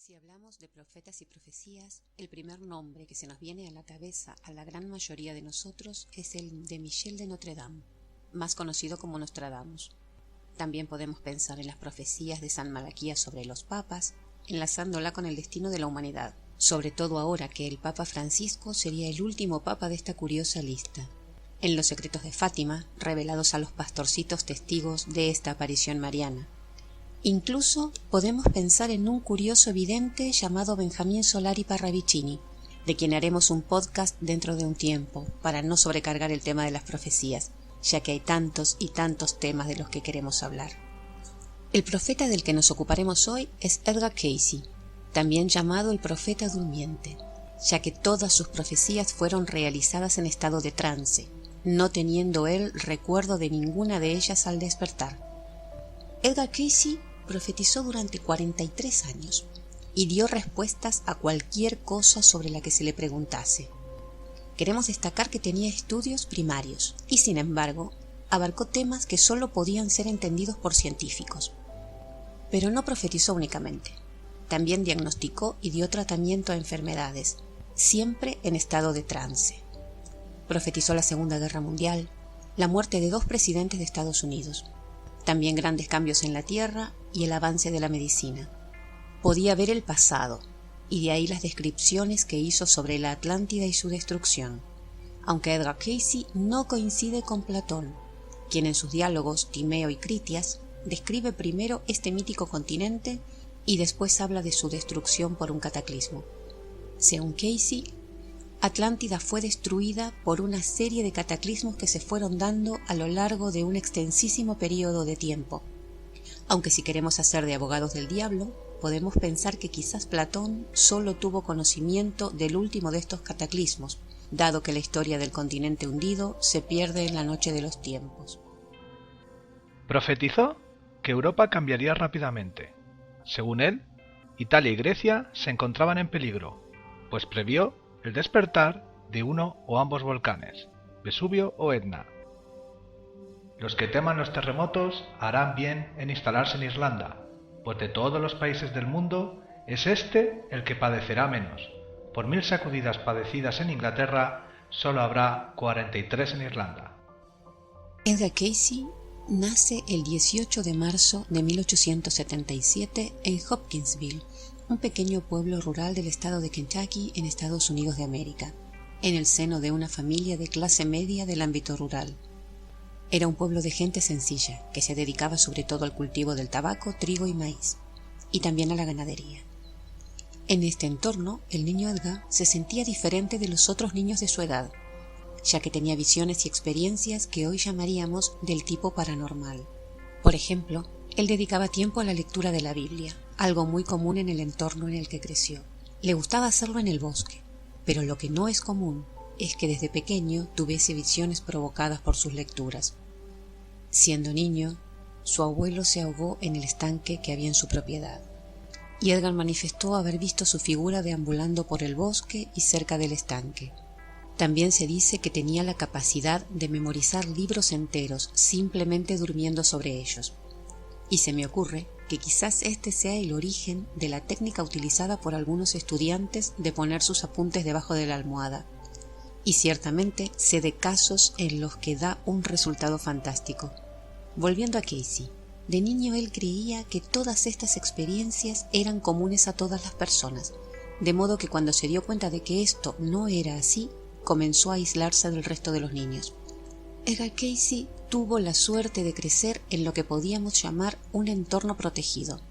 Si hablamos de profetas y profecías, el primer nombre que se nos viene a la cabeza a la gran mayoría de nosotros es el de Michel de Notre Dame, más conocido como Nostradamus. También podemos pensar en las profecías de San Malaquías sobre los papas, enlazándola con el destino de la humanidad, sobre todo ahora que el Papa Francisco sería el último papa de esta curiosa lista. En los secretos de Fátima, revelados a los pastorcitos testigos de esta aparición mariana. Incluso podemos pensar en un curioso vidente llamado Benjamín Solari Parravicini, de quien haremos un podcast dentro de un tiempo, para no sobrecargar el tema de las profecías, ya que hay tantos y tantos temas de los que queremos hablar. El profeta del que nos ocuparemos hoy es Edgar Cayce, también llamado el profeta durmiente, ya que todas sus profecías fueron realizadas en estado de trance, no teniendo él recuerdo de ninguna de ellas al despertar. Edgar Cayce profetizó durante 43 años y dio respuestas a cualquier cosa sobre la que se le preguntase. Queremos destacar que tenía estudios primarios y, sin embargo, abarcó temas que solo podían ser entendidos por científicos. Pero no profetizó únicamente. También diagnosticó y dio tratamiento a enfermedades, siempre en estado de trance. Profetizó la Segunda Guerra Mundial, la muerte de 2 presidentes de Estados Unidos, también grandes cambios en la Tierra y el avance de la medicina. Podía ver el pasado, y de ahí las descripciones que hizo sobre la Atlántida y su destrucción, aunque Edgar Cayce no coincide con Platón, quien en sus diálogos Timeo y Critias describe primero este mítico continente y después habla de su destrucción por un cataclismo. Según Cayce, Atlántida fue destruida por una serie de cataclismos que se fueron dando a lo largo de un extensísimo periodo de tiempo. Aunque si queremos hacer de abogados del diablo, podemos pensar que quizás Platón solo tuvo conocimiento del último de estos cataclismos, dado que la historia del continente hundido se pierde en la noche de los tiempos. Profetizó que Europa cambiaría rápidamente. Según él, Italia y Grecia se encontraban en peligro, pues previó el despertar de uno o ambos volcanes, Vesubio o Etna. Los que teman los terremotos harán bien en instalarse en Irlanda, pues de todos los países del mundo es este el que padecerá menos. Por 1000 sacudidas padecidas en Inglaterra, solo habrá 43 en Irlanda. Edgar Cayce nace el 18 de marzo de 1877 en Hopkinsville, un pequeño pueblo rural del estado de Kentucky en Estados Unidos de América, en el seno de una familia de clase media del ámbito rural. Era un pueblo de gente sencilla, que se dedicaba sobre todo al cultivo del tabaco, trigo y maíz, y también a la ganadería. En este entorno, el niño Edgar se sentía diferente de los otros niños de su edad, ya que tenía visiones y experiencias que hoy llamaríamos del tipo paranormal. Por ejemplo, él dedicaba tiempo a la lectura de la Biblia, algo muy común en el entorno en el que creció. Le gustaba hacerlo en el bosque, pero lo que no es común es que desde pequeño tuviese visiones provocadas por sus lecturas. Siendo niño, su abuelo se ahogó en el estanque que había en su propiedad, y Edgar manifestó haber visto su figura deambulando por el bosque y cerca del estanque. También se dice que tenía la capacidad de memorizar libros enteros simplemente durmiendo sobre ellos. Y se me ocurre que quizás este sea el origen de la técnica utilizada por algunos estudiantes de poner sus apuntes debajo de la almohada. Y ciertamente sé de casos en los que da un resultado fantástico. Volviendo a Cayce, de niño él creía que todas estas experiencias eran comunes a todas las personas, de modo que cuando se dio cuenta de que esto no era así, comenzó a aislarse del resto de los niños. Edgar Cayce tuvo la suerte de crecer en lo que podíamos llamar un entorno protegido,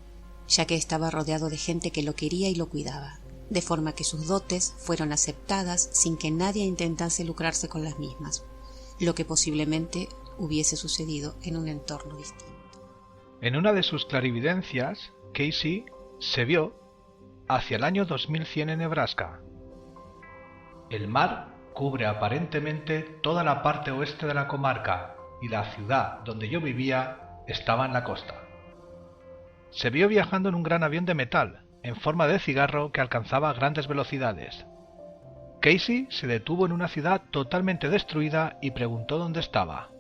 ya que estaba rodeado de gente que lo quería y lo cuidaba, de forma que sus dotes fueron aceptadas sin que nadie intentase lucrarse con las mismas, lo que posiblemente hubiese sucedido en un entorno distinto. En una de sus clarividencias, Cayce se vio hacia el año 2100 en Nebraska. El mar cubre aparentemente toda la parte oeste de la comarca y la ciudad donde yo vivía estaba en la costa. Se vio viajando en un gran avión de metal, en forma de cigarro que alcanzaba grandes velocidades. Cayce se detuvo en una ciudad totalmente destruida y preguntó dónde estaba.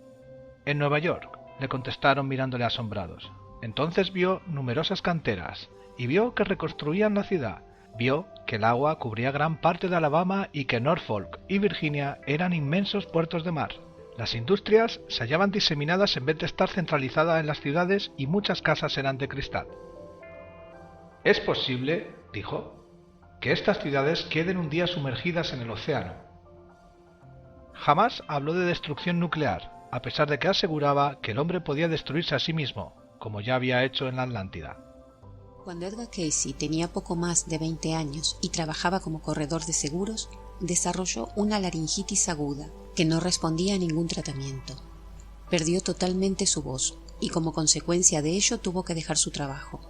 En Nueva York, le contestaron mirándole asombrados. Entonces vio numerosas canteras y vio que reconstruían la ciudad. Vio que el agua cubría gran parte de Alabama y que Norfolk y Virginia eran inmensos puertos de mar. Las industrias se hallaban diseminadas en vez de estar centralizadas en las ciudades y muchas casas eran de cristal. «Es posible», dijo, «que estas ciudades queden un día sumergidas en el océano». Jamás habló de destrucción nuclear, a pesar de que aseguraba que el hombre podía destruirse a sí mismo, como ya había hecho en la Atlántida. Cuando Edgar Cayce tenía poco más de 20 años y trabajaba como corredor de seguros, desarrolló una laringitis aguda que no respondía a ningún tratamiento. Perdió totalmente su voz y como consecuencia de ello tuvo que dejar su trabajo.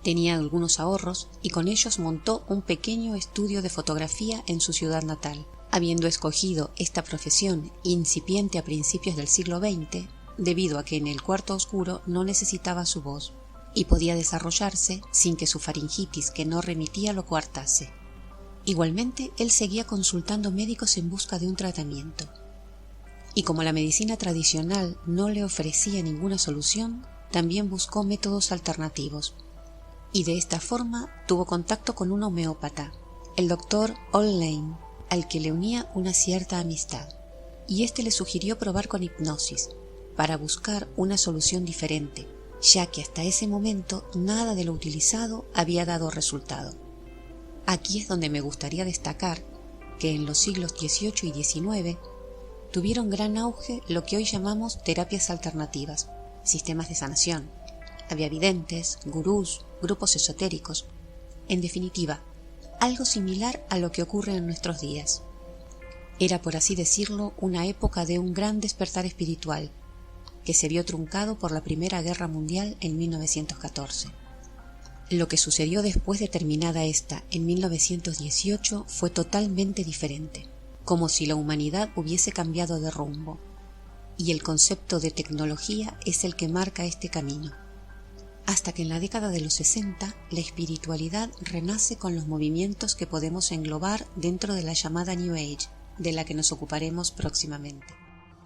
Tenía algunos ahorros y con ellos montó un pequeño estudio de fotografía en su ciudad natal, habiendo escogido esta profesión incipiente a principios del siglo XX debido a que en el cuarto oscuro no necesitaba su voz y podía desarrollarse sin que su faringitis que no remitía lo coartase. Igualmente, él seguía consultando médicos en busca de un tratamiento. Y como la medicina tradicional no le ofrecía ninguna solución, también buscó métodos alternativos. Y de esta forma tuvo contacto con un homeópata, el Dr. Al Lane, al que le unía una cierta amistad. Y éste le sugirió probar con hipnosis, para buscar una solución diferente, ya que hasta ese momento nada de lo utilizado había dado resultado. Aquí es donde me gustaría destacar que en los siglos XVIII y XIX tuvieron gran auge lo que hoy llamamos terapias alternativas, sistemas de sanación. Había videntes, gurús, grupos esotéricos, en definitiva, algo similar a lo que ocurre en nuestros días. Era, por así decirlo, una época de un gran despertar espiritual, que se vio truncado por la Primera Guerra Mundial en 1914. Lo que sucedió después de terminada esta, en 1918, fue totalmente diferente, como si la humanidad hubiese cambiado de rumbo, y el concepto de tecnología es el que marca este camino. Hasta que en la década de los 60, la espiritualidad renace con los movimientos que podemos englobar dentro de la llamada New Age, de la que nos ocuparemos próximamente.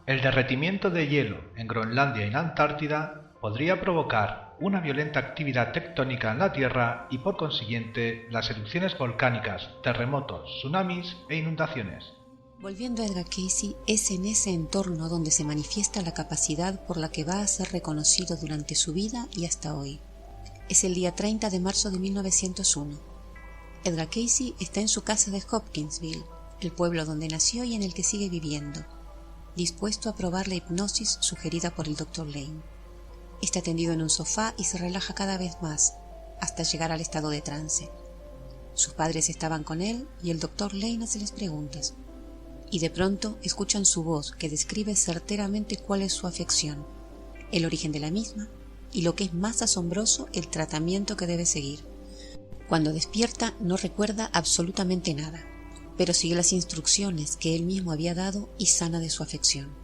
El derretimiento de hielo en Groenlandia y la Antártida podría provocar una violenta actividad tectónica en la Tierra y por consiguiente las erupciones volcánicas, terremotos, tsunamis e inundaciones. Volviendo a Edgar Cayce, es en ese entorno donde se manifiesta la capacidad por la que va a ser reconocido durante su vida y hasta hoy. Es el día 30 de marzo de 1901. Edgar Cayce está en su casa de Hopkinsville, el pueblo donde nació y en el que sigue viviendo, dispuesto a probar la hipnosis sugerida por el Dr. Lane. Está tendido en un sofá y se relaja cada vez más, hasta llegar al estado de trance. Sus padres estaban con él y el Dr. Lane hace las preguntas. Y de pronto escuchan su voz que describe certeramente cuál es su afección, el origen de la misma y lo que es más asombroso, el tratamiento que debe seguir. Cuando despierta no recuerda absolutamente nada, pero sigue las instrucciones que él mismo había dado y sana de su afección.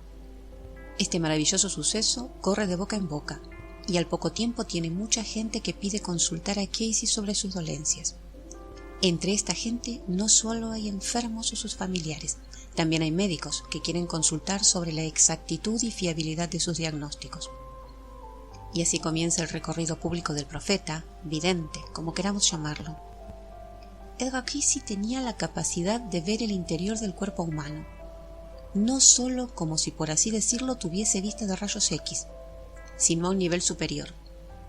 Este maravilloso suceso corre de boca en boca y al poco tiempo tiene mucha gente que pide consultar a Cayce sobre sus dolencias. Entre esta gente no solo hay enfermos o sus familiares, también hay médicos que quieren consultar sobre la exactitud y fiabilidad de sus diagnósticos. Y así comienza el recorrido público del profeta, vidente, como queramos llamarlo. Edgar Cayce tenía la capacidad de ver el interior del cuerpo humano, no solo como si por así decirlo tuviese vista de rayos X, sino a un nivel superior,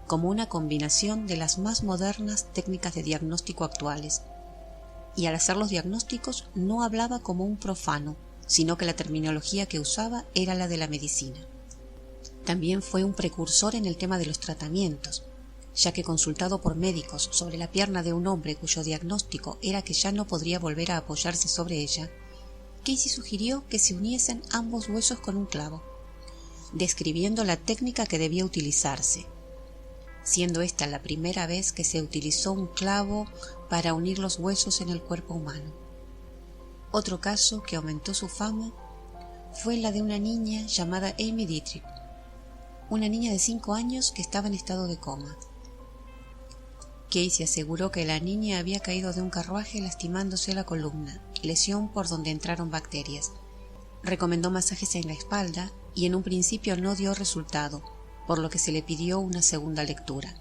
como una combinación de las más modernas técnicas de diagnóstico actuales. Y al hacer los diagnósticos no hablaba como un profano, sino que la terminología que usaba era la de la medicina. También fue un precursor en el tema de los tratamientos, ya que consultado por médicos sobre la pierna de un hombre cuyo diagnóstico era que ya no podría volver a apoyarse sobre ella, Cayce sugirió que se uniesen ambos huesos con un clavo, describiendo la técnica que debía utilizarse, siendo esta la primera vez que se utilizó un clavo para unir los huesos en el cuerpo humano. Otro caso que aumentó su fama fue la de una niña llamada Amy Dietrich, una niña de 5 años que estaba en estado de coma. Cayce aseguró que la niña había caído de un carruaje lastimándose la columna, lesión por donde entraron bacterias. Recomendó masajes en la espalda y en un principio no dio resultado, por lo que se le pidió una segunda lectura.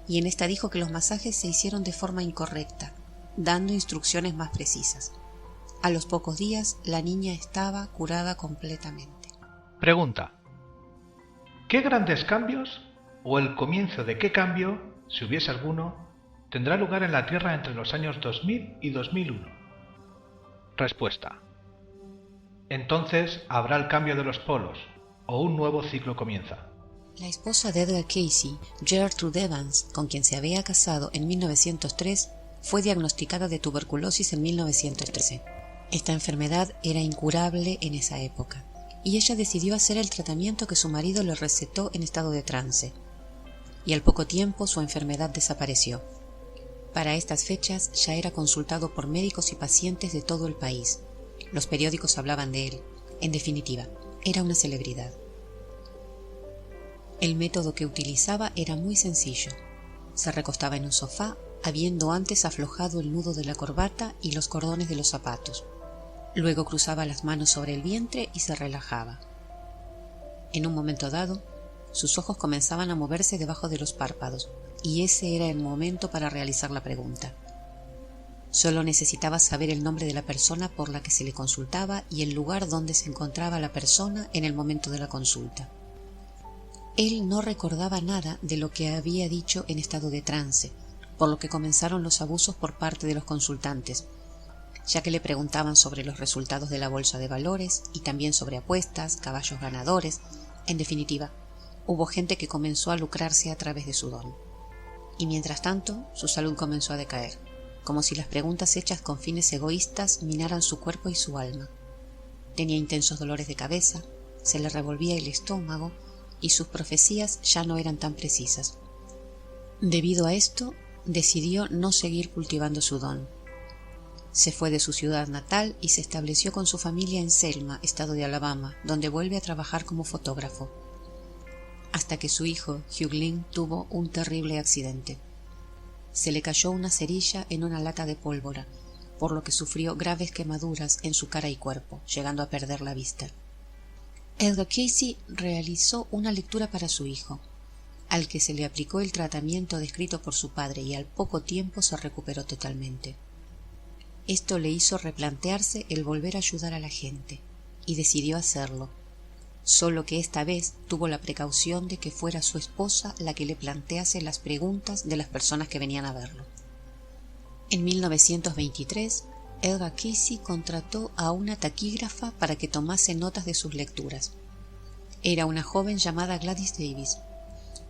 Y en esta dijo que los masajes se hicieron de forma incorrecta, dando instrucciones más precisas. A los pocos días, la niña estaba curada completamente. Pregunta: ¿qué grandes cambios, o el comienzo de qué cambio, si hubiese alguno, tendrá lugar en la Tierra entre los años 2000 y 2001? Respuesta: entonces habrá el cambio de los polos, o un nuevo ciclo comienza. La esposa de Edgar Cayce, Gertrude Evans, con quien se había casado en 1903, fue diagnosticada de tuberculosis en 1913. Esta enfermedad era incurable en esa época, y ella decidió hacer el tratamiento que su marido le recetó en estado de trance, y al poco tiempo su enfermedad desapareció. Para estas fechas ya era consultado por médicos y pacientes de todo el país. Los periódicos hablaban de él. En definitiva, era una celebridad. El método que utilizaba era muy sencillo. Se recostaba en un sofá, habiendo antes aflojado el nudo de la corbata y los cordones de los zapatos. Luego cruzaba las manos sobre el vientre y se relajaba. En un momento dado, sus ojos comenzaban a moverse debajo de los párpados, y ese era el momento para realizar la pregunta. Solo necesitaba saber el nombre de la persona por la que se le consultaba y el lugar donde se encontraba la persona en el momento de la consulta. Él no recordaba nada de lo que había dicho en estado de trance, por lo que comenzaron los abusos por parte de los consultantes, ya que le preguntaban sobre los resultados de la bolsa de valores y también sobre apuestas, caballos ganadores. En definitiva, hubo gente que comenzó a lucrarse a través de su don. Y mientras tanto, su salud comenzó a decaer, como si las preguntas hechas con fines egoístas minaran su cuerpo y su alma. Tenía intensos dolores de cabeza, se le revolvía el estómago y sus profecías ya no eran tan precisas. Debido a esto, decidió no seguir cultivando su don. Se fue de su ciudad natal y se estableció con su familia en Selma, estado de Alabama, donde vuelve a trabajar como fotógrafo, hasta que su hijo, Hugh Lynn, tuvo un terrible accidente. Se le cayó una cerilla en una lata de pólvora, por lo que sufrió graves quemaduras en su cara y cuerpo, llegando a perder la vista. Edgar Cayce realizó una lectura para su hijo, al que se le aplicó el tratamiento descrito por su padre y al poco tiempo se recuperó totalmente. Esto le hizo replantearse el volver a ayudar a la gente, y decidió hacerlo, solo que esta vez tuvo la precaución de que fuera su esposa la que le plantease las preguntas de las personas que venían a verlo. En 1923, Edgar Cayce contrató a una taquígrafa para que tomase notas de sus lecturas. Era una joven llamada Gladys Davis,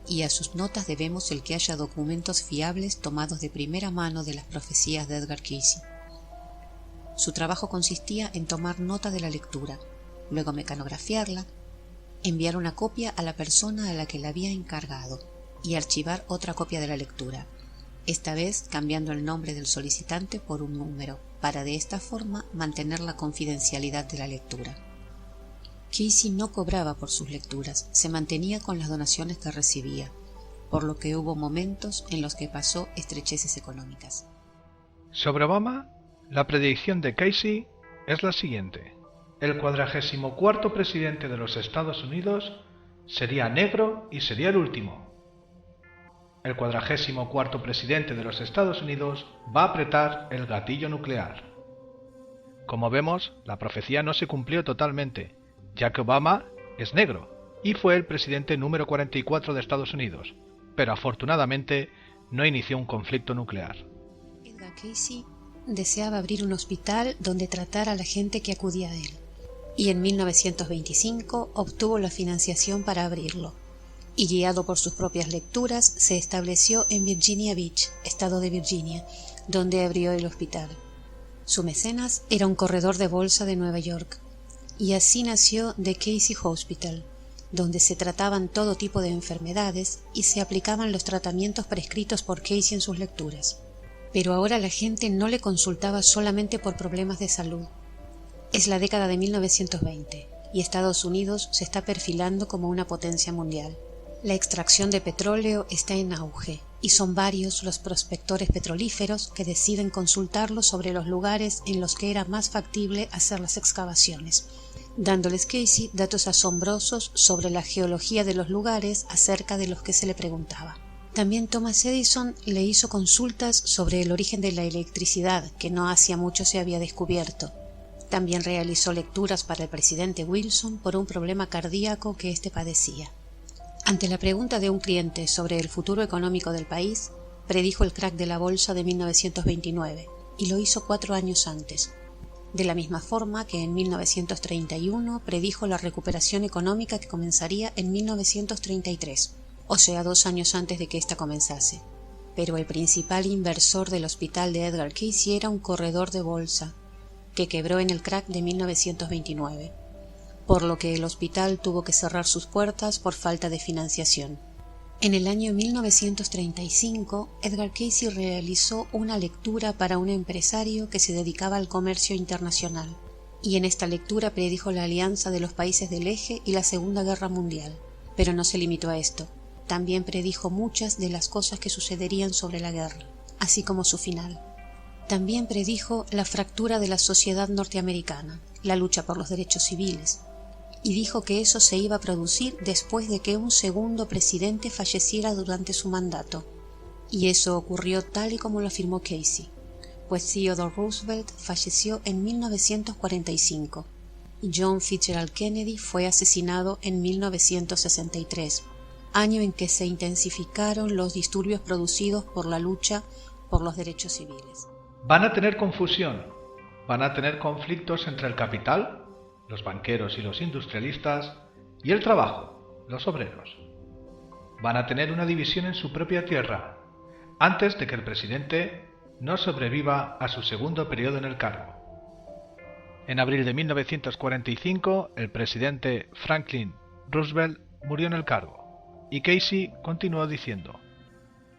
y a sus notas debemos el que haya documentos fiables tomados de primera mano de las profecías de Edgar Cayce. Su trabajo consistía en tomar nota de la lectura, luego mecanografiarla, enviar una copia a la persona a la que la había encargado y archivar otra copia de la lectura, esta vez cambiando el nombre del solicitante por un número, para de esta forma mantener la confidencialidad de la lectura. Cayce no cobraba por sus lecturas, se mantenía con las donaciones que recibía, por lo que hubo momentos en los que pasó estrecheces económicas. Sobre Obama, la predicción de Cayce es la siguiente: el 44º presidente de los Estados Unidos sería negro y sería el último. El 44º presidente de los Estados Unidos va a apretar el gatillo nuclear. Como vemos, la profecía no se cumplió totalmente, ya que Obama es negro y fue el presidente número 44 de Estados Unidos, pero afortunadamente no inició un conflicto nuclear. Edgar Cayce deseaba abrir un hospital donde tratar a la gente que acudía a él, y en 1925 obtuvo la financiación para abrirlo, y guiado por sus propias lecturas se estableció en Virginia Beach, estado de Virginia, donde abrió el hospital. Su mecenas era un corredor de bolsa de Nueva York, y así nació The Cayce Hospital, donde se trataban todo tipo de enfermedades y se aplicaban los tratamientos prescritos por Cayce en sus lecturas. Pero ahora la gente no le consultaba solamente por problemas de salud. Es la década de 1920 y Estados Unidos se está perfilando como una potencia mundial. La extracción de petróleo está en auge y son varios los prospectores petrolíferos que deciden consultarlo sobre los lugares en los que era más factible hacer las excavaciones, dándoles Casey datos asombrosos sobre la geología de los lugares acerca de los que se le preguntaba. También Thomas Edison le hizo consultas sobre el origen de la electricidad, que no hacía mucho se había descubierto. También realizó lecturas para el presidente Wilson por un problema cardíaco que éste padecía. Ante la pregunta de un cliente sobre el futuro económico del país, predijo el crack de la bolsa de 1929, y lo hizo 4 años antes. De la misma forma que en 1931 predijo la recuperación económica que comenzaría en 1933, o sea 2 años antes de que ésta comenzase. Pero el principal inversor del hospital de Edgar Cayce era un corredor de bolsa, que quebró en el crack de 1929, por lo que el hospital tuvo que cerrar sus puertas por falta de financiación. En el año 1935, Edgar Cayce realizó una lectura para un empresario que se dedicaba al comercio internacional, y en esta lectura predijo la alianza de los países del Eje y la Segunda Guerra Mundial. Pero no se limitó a esto, también predijo muchas de las cosas que sucederían sobre la guerra, así como su final. También predijo la fractura de la sociedad norteamericana, la lucha por los derechos civiles, y dijo que eso se iba a producir después de que un segundo presidente falleciera durante su mandato. Y eso ocurrió tal y como lo afirmó Cayce, pues Theodore Roosevelt falleció en 1945 y John Fitzgerald Kennedy fue asesinado en 1963, año en que se intensificaron los disturbios producidos por la lucha por los derechos civiles. Van a tener confusión, van a tener conflictos entre el capital, los banqueros y los industrialistas, y el trabajo, los obreros. Van a tener una división en su propia tierra, antes de que el presidente no sobreviva a su segundo periodo en el cargo. En abril de 1945, el presidente Franklin Roosevelt murió en el cargo, y Cayce continuó diciendo: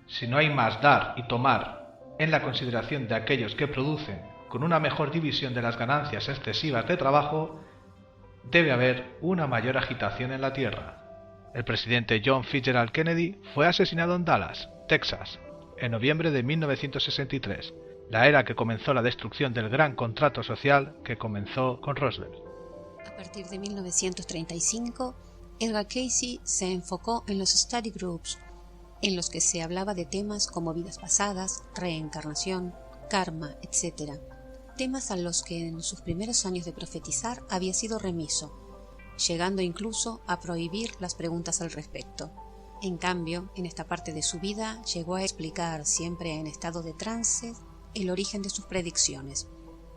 si no hay más dar y tomar en la consideración de aquellos que producen con una mejor división de las ganancias excesivas de trabajo, debe haber una mayor agitación en la tierra. El presidente John Fitzgerald Kennedy fue asesinado en Dallas, Texas, en noviembre de 1963, la era que comenzó la destrucción del gran contrato social que comenzó con Roosevelt. A partir de 1935, Edgar Cayce se enfocó en los study groups, en los que se hablaba de temas como vidas pasadas, reencarnación, karma, etc., temas a los que en sus primeros años de profetizar había sido remiso, llegando incluso a prohibir las preguntas al respecto. En cambio, en esta parte de su vida llegó a explicar, siempre en estado de trance, el origen de sus predicciones,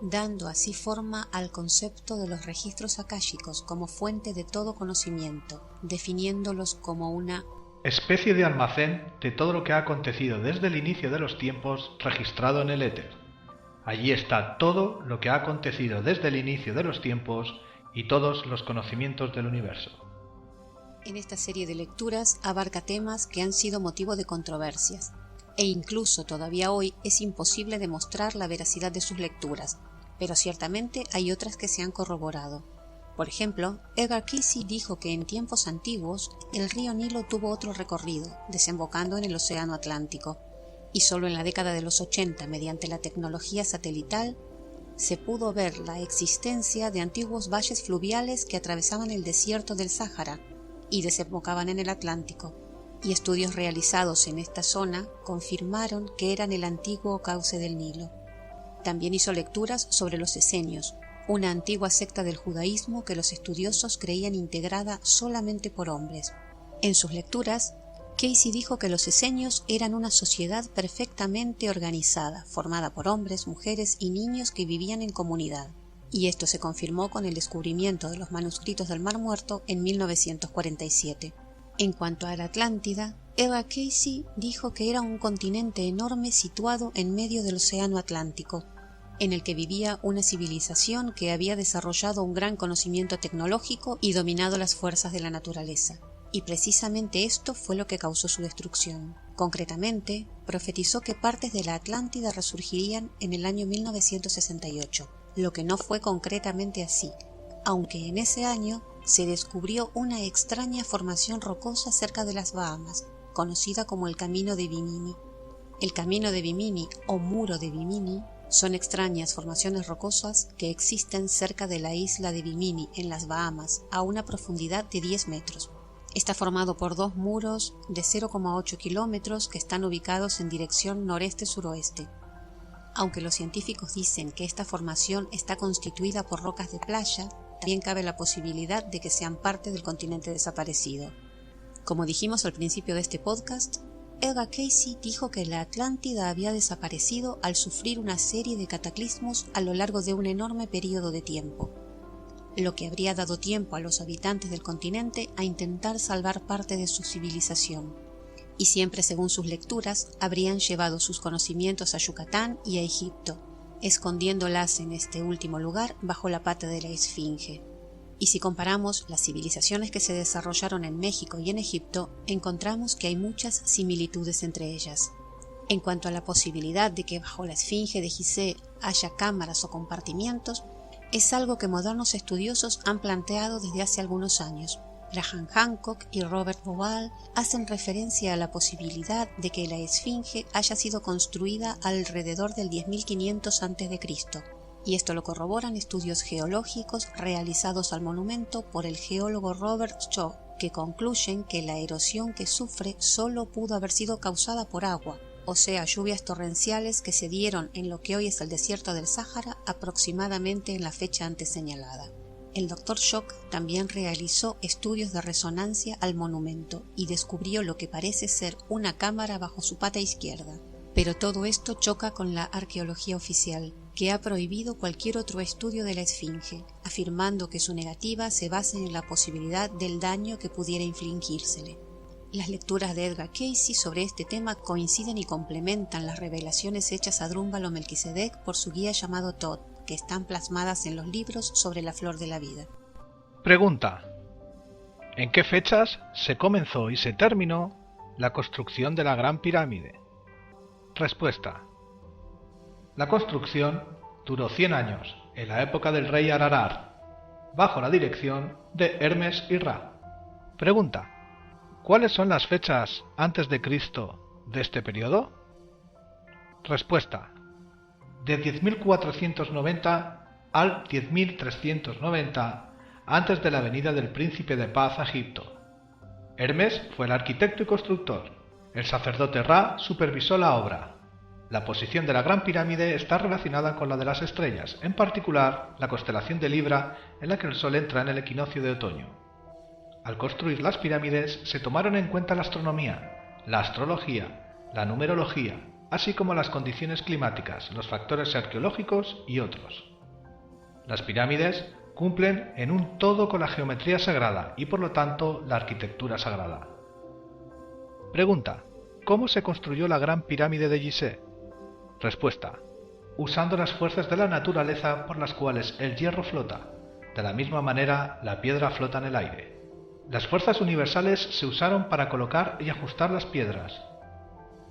dando así forma al concepto de los registros akáshicos como fuente de todo conocimiento, definiéndolos como una especie de almacén de todo lo que ha acontecido desde el inicio de los tiempos registrado en el éter. Allí está todo lo que ha acontecido desde el inicio de los tiempos y todos los conocimientos del universo. En esta serie de lecturas abarca temas que han sido motivo de controversias, e incluso todavía hoy es imposible demostrar la veracidad de sus lecturas, pero ciertamente hay otras que se han corroborado. Por ejemplo, Edgar Cayce dijo que en tiempos antiguos el río Nilo tuvo otro recorrido, desembocando en el Océano Atlántico, y solo en la década de los 80, mediante la tecnología satelital, se pudo ver la existencia de antiguos valles fluviales que atravesaban el desierto del Sáhara y desembocaban en el Atlántico, y estudios realizados en esta zona confirmaron que eran el antiguo cauce del Nilo. También hizo lecturas sobre los esenios, una antigua secta del judaísmo que los estudiosos creían integrada solamente por hombres. En sus lecturas, Cayce dijo que los esenios eran una sociedad perfectamente organizada, formada por hombres, mujeres y niños que vivían en comunidad, y esto se confirmó con el descubrimiento de los manuscritos del Mar Muerto en 1947. En cuanto a la Atlántida, Edgar Cayce dijo que era un continente enorme situado en medio del Océano Atlántico, en el que vivía una civilización que había desarrollado un gran conocimiento tecnológico y dominado las fuerzas de la naturaleza. Y precisamente esto fue lo que causó su destrucción. Concretamente, profetizó que partes de la Atlántida resurgirían en el año 1968, lo que no fue concretamente así, aunque en ese año se descubrió una extraña formación rocosa cerca de las Bahamas, conocida como el Camino de Bimini. El Camino de Bimini o Muro de Bimini Son extrañas formaciones rocosas que existen cerca de la isla de Bimini, en las Bahamas, a una profundidad de 10 metros. Está formado por dos muros de 0,8 kilómetros que están ubicados en dirección noreste-suroeste. Aunque los científicos dicen que esta formación está constituida por rocas de playa, también cabe la posibilidad de que sean parte del continente desaparecido. Como dijimos al principio de este podcast, Edgar Cayce dijo que la Atlántida había desaparecido al sufrir una serie de cataclismos a lo largo de un enorme periodo de tiempo, lo que habría dado tiempo a los habitantes del continente a intentar salvar parte de su civilización, y siempre según sus lecturas habrían llevado sus conocimientos a Yucatán y a Egipto, escondiéndolas en este último lugar bajo la pata de la Esfinge. Y si comparamos las civilizaciones que se desarrollaron en México y en Egipto, encontramos que hay muchas similitudes entre ellas. En cuanto a la posibilidad de que bajo la Esfinge de Gizeh haya cámaras o compartimientos, es algo que modernos estudiosos han planteado desde hace algunos años. Graham Hancock y Robert Bauval hacen referencia a la posibilidad de que la Esfinge haya sido construida alrededor del 10.500 a.C., y esto lo corroboran estudios geológicos realizados al monumento por el geólogo Robert Shaw, que concluyen que la erosión que sufre solo pudo haber sido causada por agua, o sea, lluvias torrenciales que se dieron en lo que hoy es el desierto del Sáhara aproximadamente en la fecha antes señalada. El Dr. Schock también realizó estudios de resonancia al monumento y descubrió lo que parece ser una cámara bajo su pata izquierda. Pero todo esto choca con la arqueología oficial, que ha prohibido cualquier otro estudio de la Esfinge, afirmando que su negativa se basa en la posibilidad del daño que pudiera infligírsele. Las lecturas de Edgar Cayce sobre este tema coinciden y complementan las revelaciones hechas a Drúmbalo Melquisedec por su guía llamado Todd, que están plasmadas en los libros sobre la flor de la vida. Pregunta: ¿en qué fechas se comenzó y se terminó la construcción de la Gran Pirámide? Respuesta: la construcción duró 100 años, en la época del rey Ararar, bajo la dirección de Hermes y Ra. Pregunta: ¿cuáles son las fechas antes de Cristo de este periodo? Respuesta: de 10.490 al 10.390 antes de la venida del príncipe de paz a Egipto. Hermes fue el arquitecto y constructor. El sacerdote Ra supervisó la obra. La posición de la Gran Pirámide está relacionada con la de las estrellas, en particular la constelación de Libra, en la que el Sol entra en el equinoccio de otoño. Al construir las pirámides se tomaron en cuenta la astronomía, la astrología, la numerología, así como las condiciones climáticas, los factores arqueológicos y otros. Las pirámides cumplen en un todo con la geometría sagrada y por lo tanto la arquitectura sagrada. Pregunta: ¿cómo se construyó la Gran Pirámide de Gizeh? Respuesta: usando las fuerzas de la naturaleza por las cuales el hierro flota. De la misma manera, la piedra flota en el aire. Las fuerzas universales se usaron para colocar y ajustar las piedras.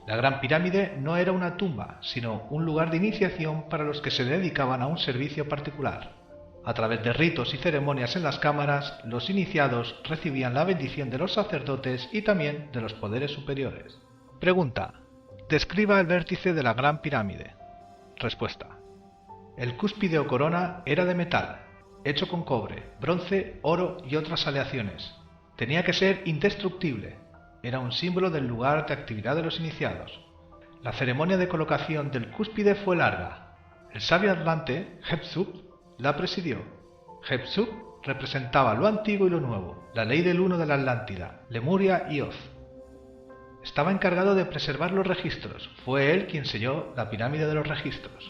La Gran Pirámide no era una tumba, sino un lugar de iniciación para los que se dedicaban a un servicio particular. A través de ritos y ceremonias en las cámaras, los iniciados recibían la bendición de los sacerdotes y también de los poderes superiores. Pregunta: describa el vértice de la Gran Pirámide. Respuesta: el cúspide o corona era de metal, hecho con cobre, bronce, oro y otras aleaciones. Tenía que ser indestructible. Era un símbolo del lugar de actividad de los iniciados. La ceremonia de colocación del cúspide fue larga. El sabio atlante, Hatshepsut, la presidió. Hatshepsut representaba lo antiguo y lo nuevo, la ley del uno de la Atlántida, Lemuria y Oz. Estaba encargado de preservar los registros. Fue él quien selló la pirámide de los registros.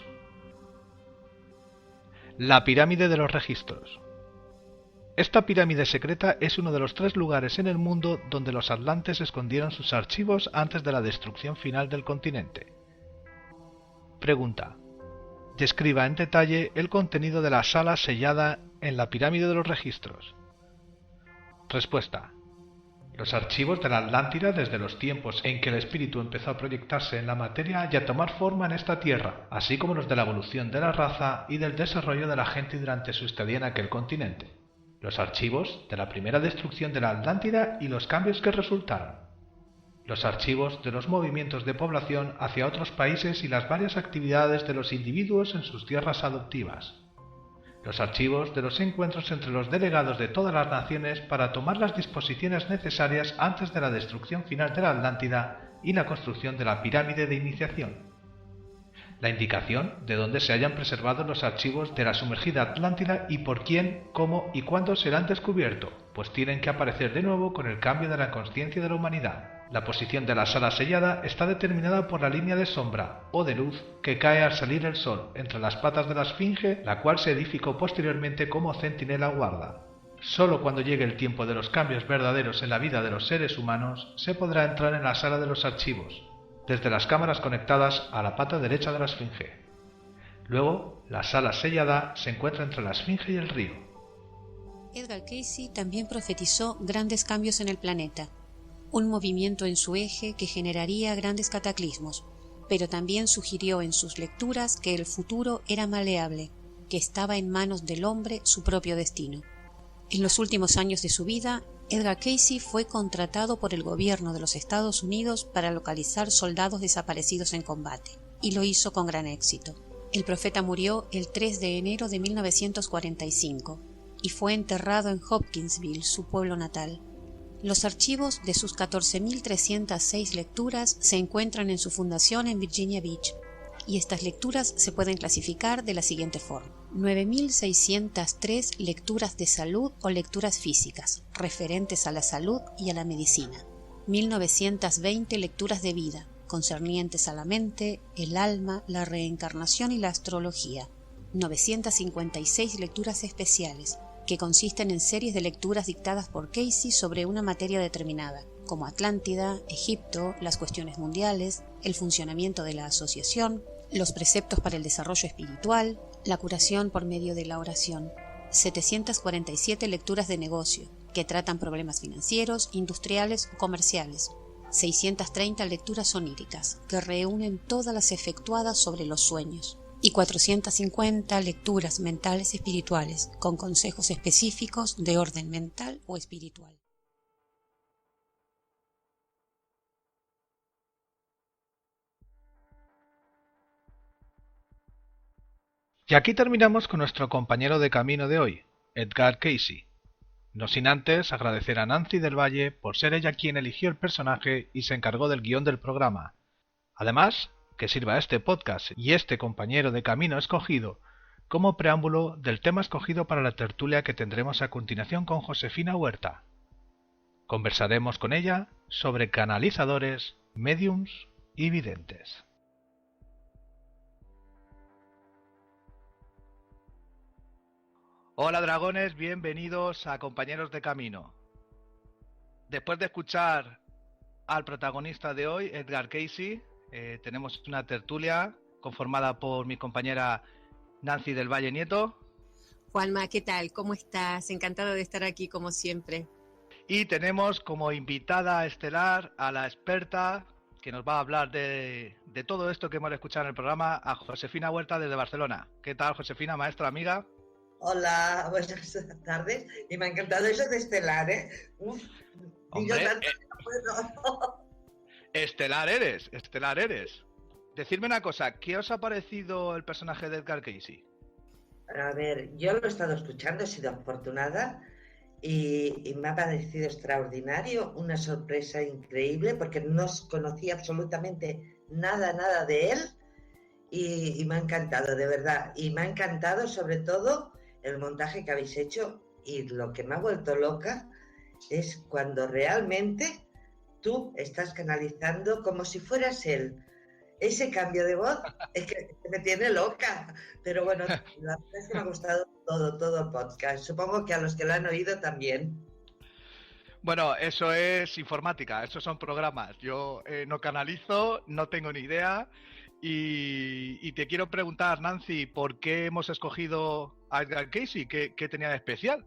La pirámide de los registros. Esta pirámide secreta es uno de los 3 lugares en el mundo donde los atlantes escondieron sus archivos antes de la destrucción final del continente. Pregunta: describa en detalle el contenido de la sala sellada en la pirámide de los registros. Respuesta: los archivos de la Atlántida desde los tiempos en que el espíritu empezó a proyectarse en la materia y a tomar forma en esta tierra, así como los de la evolución de la raza y del desarrollo de la gente durante su estadía en aquel continente. Los archivos de la primera destrucción de la Atlántida y los cambios que resultaron. los archivos de los movimientos de población hacia otros países y las varias actividades de los individuos en sus tierras adoptivas, los archivos de los encuentros entre los delegados de todas las naciones para tomar las disposiciones necesarias antes de la destrucción final de la Atlántida y la construcción de la pirámide de iniciación, la indicación de dónde se hayan preservado los archivos de la sumergida Atlántida y por quién, cómo y cuándo serán descubiertos, pues tienen que aparecer de nuevo con el cambio de la consciencia de la humanidad. La posición de la sala sellada está determinada por la línea de sombra o de luz que cae al salir el sol entre las patas de la esfinge, la cual se edificó posteriormente como centinela guarda. Solo cuando llegue el tiempo de los cambios verdaderos en la vida de los seres humanos se podrá entrar en la sala de los archivos, desde las cámaras conectadas a la pata derecha de la esfinge. Luego, la sala sellada se encuentra entre la esfinge y el río. Edgar Cayce también profetizó grandes cambios en el planeta, un movimiento en su eje que generaría grandes cataclismos, pero también sugirió en sus lecturas que el futuro era maleable, que estaba en manos del hombre su propio destino. En los últimos años de su vida, Edgar Cayce fue contratado por el gobierno de los Estados Unidos para localizar soldados desaparecidos en combate, y lo hizo con gran éxito. El profeta murió el 3 de enero de 1945 y fue enterrado en Hopkinsville, su pueblo natal. Los archivos de sus 14.306 lecturas se encuentran en su fundación en Virginia Beach, y estas lecturas se pueden clasificar de la siguiente forma: 9.603 lecturas de salud o lecturas físicas, referentes a la salud y a la medicina; 1.920 lecturas de vida, concernientes a la mente, el alma, la reencarnación y la astrología; 956 lecturas especiales, que consisten en series de lecturas dictadas por Cayce sobre una materia determinada, como Atlántida, Egipto, las cuestiones mundiales, el funcionamiento de la asociación, los preceptos para el desarrollo espiritual, la curación por medio de la oración; 747 lecturas de negocio, que tratan problemas financieros, industriales o comerciales; 630 lecturas oníricas, que reúnen todas las efectuadas sobre los sueños; y 450 lecturas mentales espirituales, con consejos específicos de orden mental o espiritual. Y aquí terminamos con nuestro compañero de camino de hoy, Edgar Cayce. No sin antes agradecer a Nancy del Valle por ser ella quien eligió el personaje y se encargó del guión del programa. Además, que sirva este podcast y este compañero de camino escogido como preámbulo del tema escogido para la tertulia que tendremos a continuación con Josefina Huerta. Conversaremos con ella sobre canalizadores, médiums y videntes. Hola dragones, bienvenidos a Compañeros de Camino. Después de escuchar al protagonista de hoy, Edgar Cayce, tenemos una tertulia conformada por mi compañera Nancy del Valle Nieto. Juanma, ¿qué tal? ¿Cómo estás? Encantada de estar aquí como siempre. Y tenemos como invitada estelar a la experta que nos va a hablar de todo esto que hemos escuchado en el programa, a Josefina Huerta desde Barcelona. ¿Qué tal, Josefina, maestra, amiga? Hola, buenas tardes. Y me ha encantado eso de estelar, ¿eh? Hombre, estelar eres. Decidme una cosa, ¿qué os ha parecido el personaje de Edgar Cayce? A ver, yo lo he estado escuchando, he sido afortunada y me ha parecido extraordinario, una sorpresa increíble, porque no conocía absolutamente nada de él y me ha encantado, de verdad. Y me ha encantado sobre todo el montaje que habéis hecho, y lo que me ha vuelto loca es cuando realmente tú estás canalizando como si fueras él. Ese cambio de voz es que me tiene loca, pero bueno, la verdad es que me ha gustado todo el podcast. Supongo que a los que lo han oído también. Bueno, eso es informática, esos son programas. Yo no canalizo, no tengo ni idea. Y te quiero preguntar, Nancy, ¿por qué hemos escogido a Edgar Cayce? ¿Qué tenía de especial?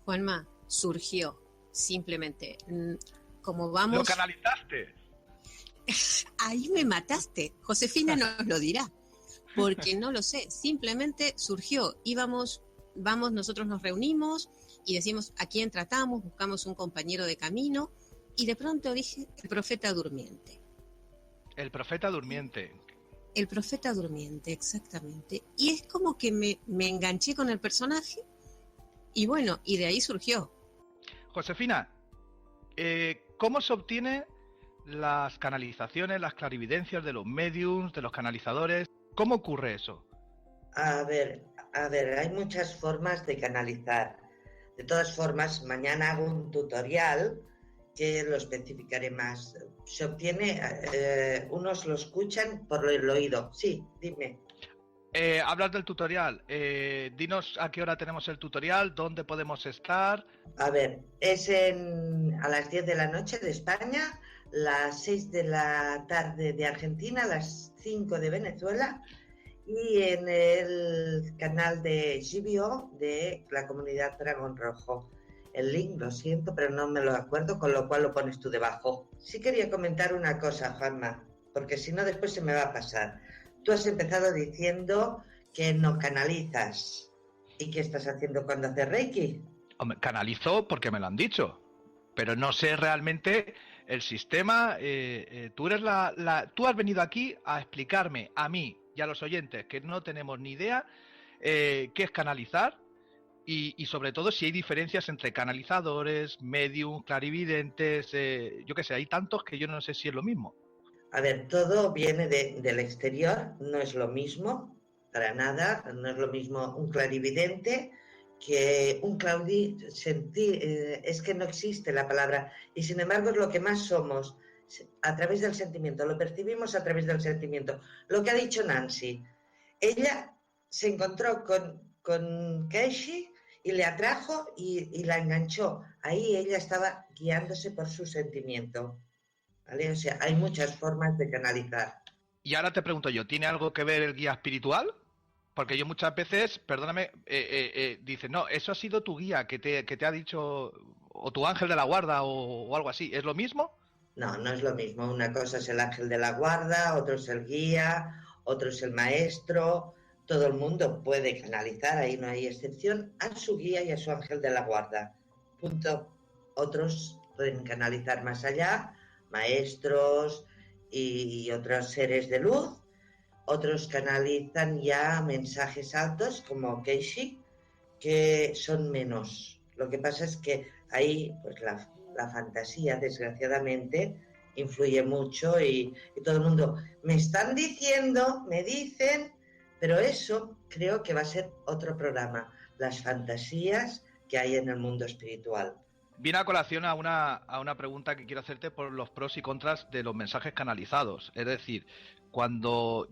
Juanma, surgió, simplemente. Como vamos... ¿Lo canalizaste? Ahí me mataste. Josefina nos lo dirá, porque no lo sé. Simplemente surgió. Nosotros nos reunimos y decimos a quién tratamos, buscamos un compañero de camino y de pronto dije, el profeta durmiente. El profeta durmiente. El profeta durmiente, exactamente. Y es como que me enganché con el personaje y bueno, y de ahí surgió. Josefina, ¿cómo se obtiene las canalizaciones, las clarividencias de los mediums, de los canalizadores? ¿Cómo ocurre eso? A ver, hay muchas formas de canalizar. De todas formas, mañana hago un tutorial que lo especificaré más. Se obtiene, unos lo escuchan por el oído. Sí, dime. Hablas del tutorial. Dinos a qué hora tenemos el tutorial, dónde podemos estar. A ver, es a las 10 de la noche de España, las 6 de la tarde de Argentina, las 5 de Venezuela y en el canal de GBO de la comunidad Dragón Rojo. El link, lo siento, pero no me lo acuerdo, con lo cual lo pones tú debajo. Sí quería comentar una cosa, Juanma, porque si no después se me va a pasar. Tú has empezado diciendo que no canalizas. ¿Y qué estás haciendo cuando haces Reiki? Hombre, canalizo porque me lo han dicho, pero no sé realmente el sistema. Tú eres tú has venido aquí a explicarme a mí y a los oyentes que no tenemos ni idea qué es canalizar y sobre todo si hay diferencias entre canalizadores, medium, clarividentes, yo qué sé, hay tantos que yo no sé si es lo mismo. A ver, todo viene del exterior, no es lo mismo, para nada, no es lo mismo un clarividente que un es que no existe la palabra, y sin embargo es lo que más somos, a través del sentimiento, lo percibimos a través del sentimiento. Lo que ha dicho Nancy, ella se encontró con Keishi y le atrajo y la enganchó. Ahí ella estaba guiándose por su sentimiento. ¿Vale? O sea, hay muchas formas de canalizar. Y ahora te pregunto yo, ¿tiene algo que ver el guía espiritual? Porque yo muchas veces, perdóname, dicen, no, eso ha sido tu guía que te ha dicho, o tu ángel de la guarda, o algo así. ¿Es lo mismo? No, no es lo mismo. Una cosa es el ángel de la guarda, otro es el guía, otro es el maestro. Todo el mundo puede canalizar, ahí no hay excepción, a su guía y a su ángel de la guarda. Punto. Otros pueden canalizar más allá, maestros y otros seres de luz. Otros canalizan ya mensajes altos como Keishi, que son menos. Lo que pasa es que ahí pues la fantasía, desgraciadamente, influye mucho y todo el mundo, me están diciendo, me dicen, pero eso creo que va a ser otro programa, las fantasías que hay en el mundo espiritual. Viene a colación a una pregunta que quiero hacerte por los pros y contras de los mensajes canalizados. Es decir, cuando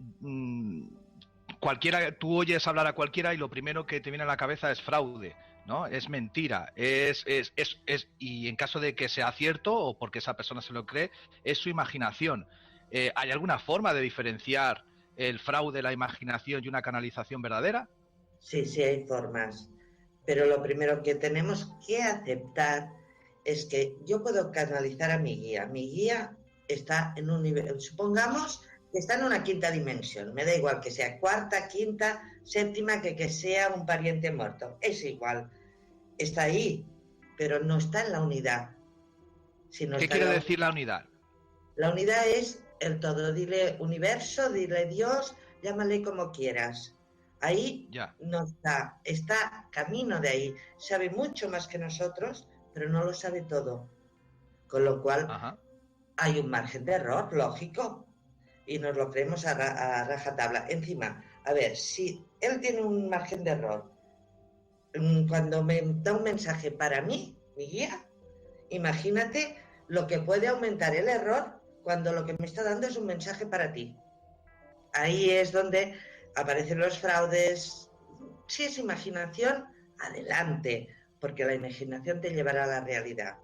cualquiera, tú oyes hablar a cualquiera y lo primero que te viene a la cabeza es fraude, ¿no? Es mentira, y en caso de que sea cierto o porque esa persona se lo cree, es su imaginación. ¿Hay alguna forma de diferenciar el fraude, la imaginación y una canalización verdadera? Sí, sí hay formas, pero lo primero que tenemos que aceptar es que yo puedo canalizar a mi guía. Mi guía está en un nivel, supongamos que está en una quinta dimensión, me da igual que sea cuarta, quinta, séptima, que sea un pariente muerto, es igual, está ahí, pero no está en la unidad. Si no ¿Qué está quiere la decir la unidad? La unidad es el todo, dile universo, dile Dios, llámale como quieras. Ahí Ya. no está, está camino de ahí. Sabe mucho más que nosotros, pero no lo sabe todo. Con lo cual Ajá. hay un margen de error, lógico, y nos lo creemos a rajatabla. Encima, a ver, si él tiene un margen de error, cuando me da un mensaje para mí, mi guía, imagínate lo que puede aumentar el error cuando lo que me está dando es un mensaje para ti. Ahí es donde aparecen los fraudes. Si es imaginación, adelante, porque la imaginación te llevará a la realidad.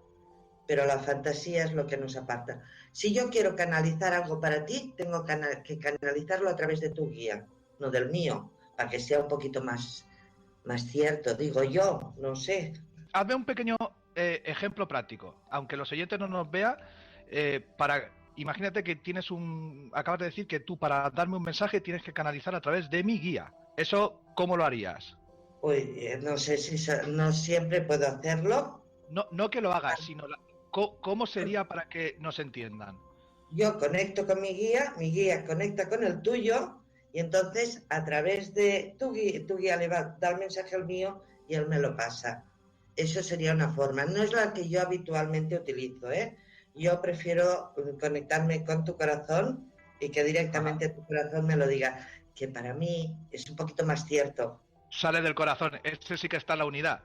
Pero la fantasía es lo que nos aparta. Si yo quiero canalizar algo para ti, tengo que canalizarlo a través de tu guía, no del mío, para que sea un poquito más cierto, digo yo, no sé. Hazme un pequeño ejemplo práctico, aunque los oyentes no nos vean, imagínate que acabas de decir que tú para darme un mensaje tienes que canalizar a través de mi guía. ¿Eso cómo lo harías? Uy, no sé si no siempre puedo hacerlo. No que lo hagas, sino ¿Cómo sería para que nos entiendan? Yo conecto con mi guía conecta con el tuyo, y entonces a través de tu guía le va a dar el mensaje al mío y él me lo pasa. Eso sería una forma. No es la que yo habitualmente utilizo, ¿eh? Yo prefiero conectarme con tu corazón y que directamente Ajá. tu corazón me lo diga, que para mí es un poquito más cierto. Sale del corazón. Ese sí que está en la unidad.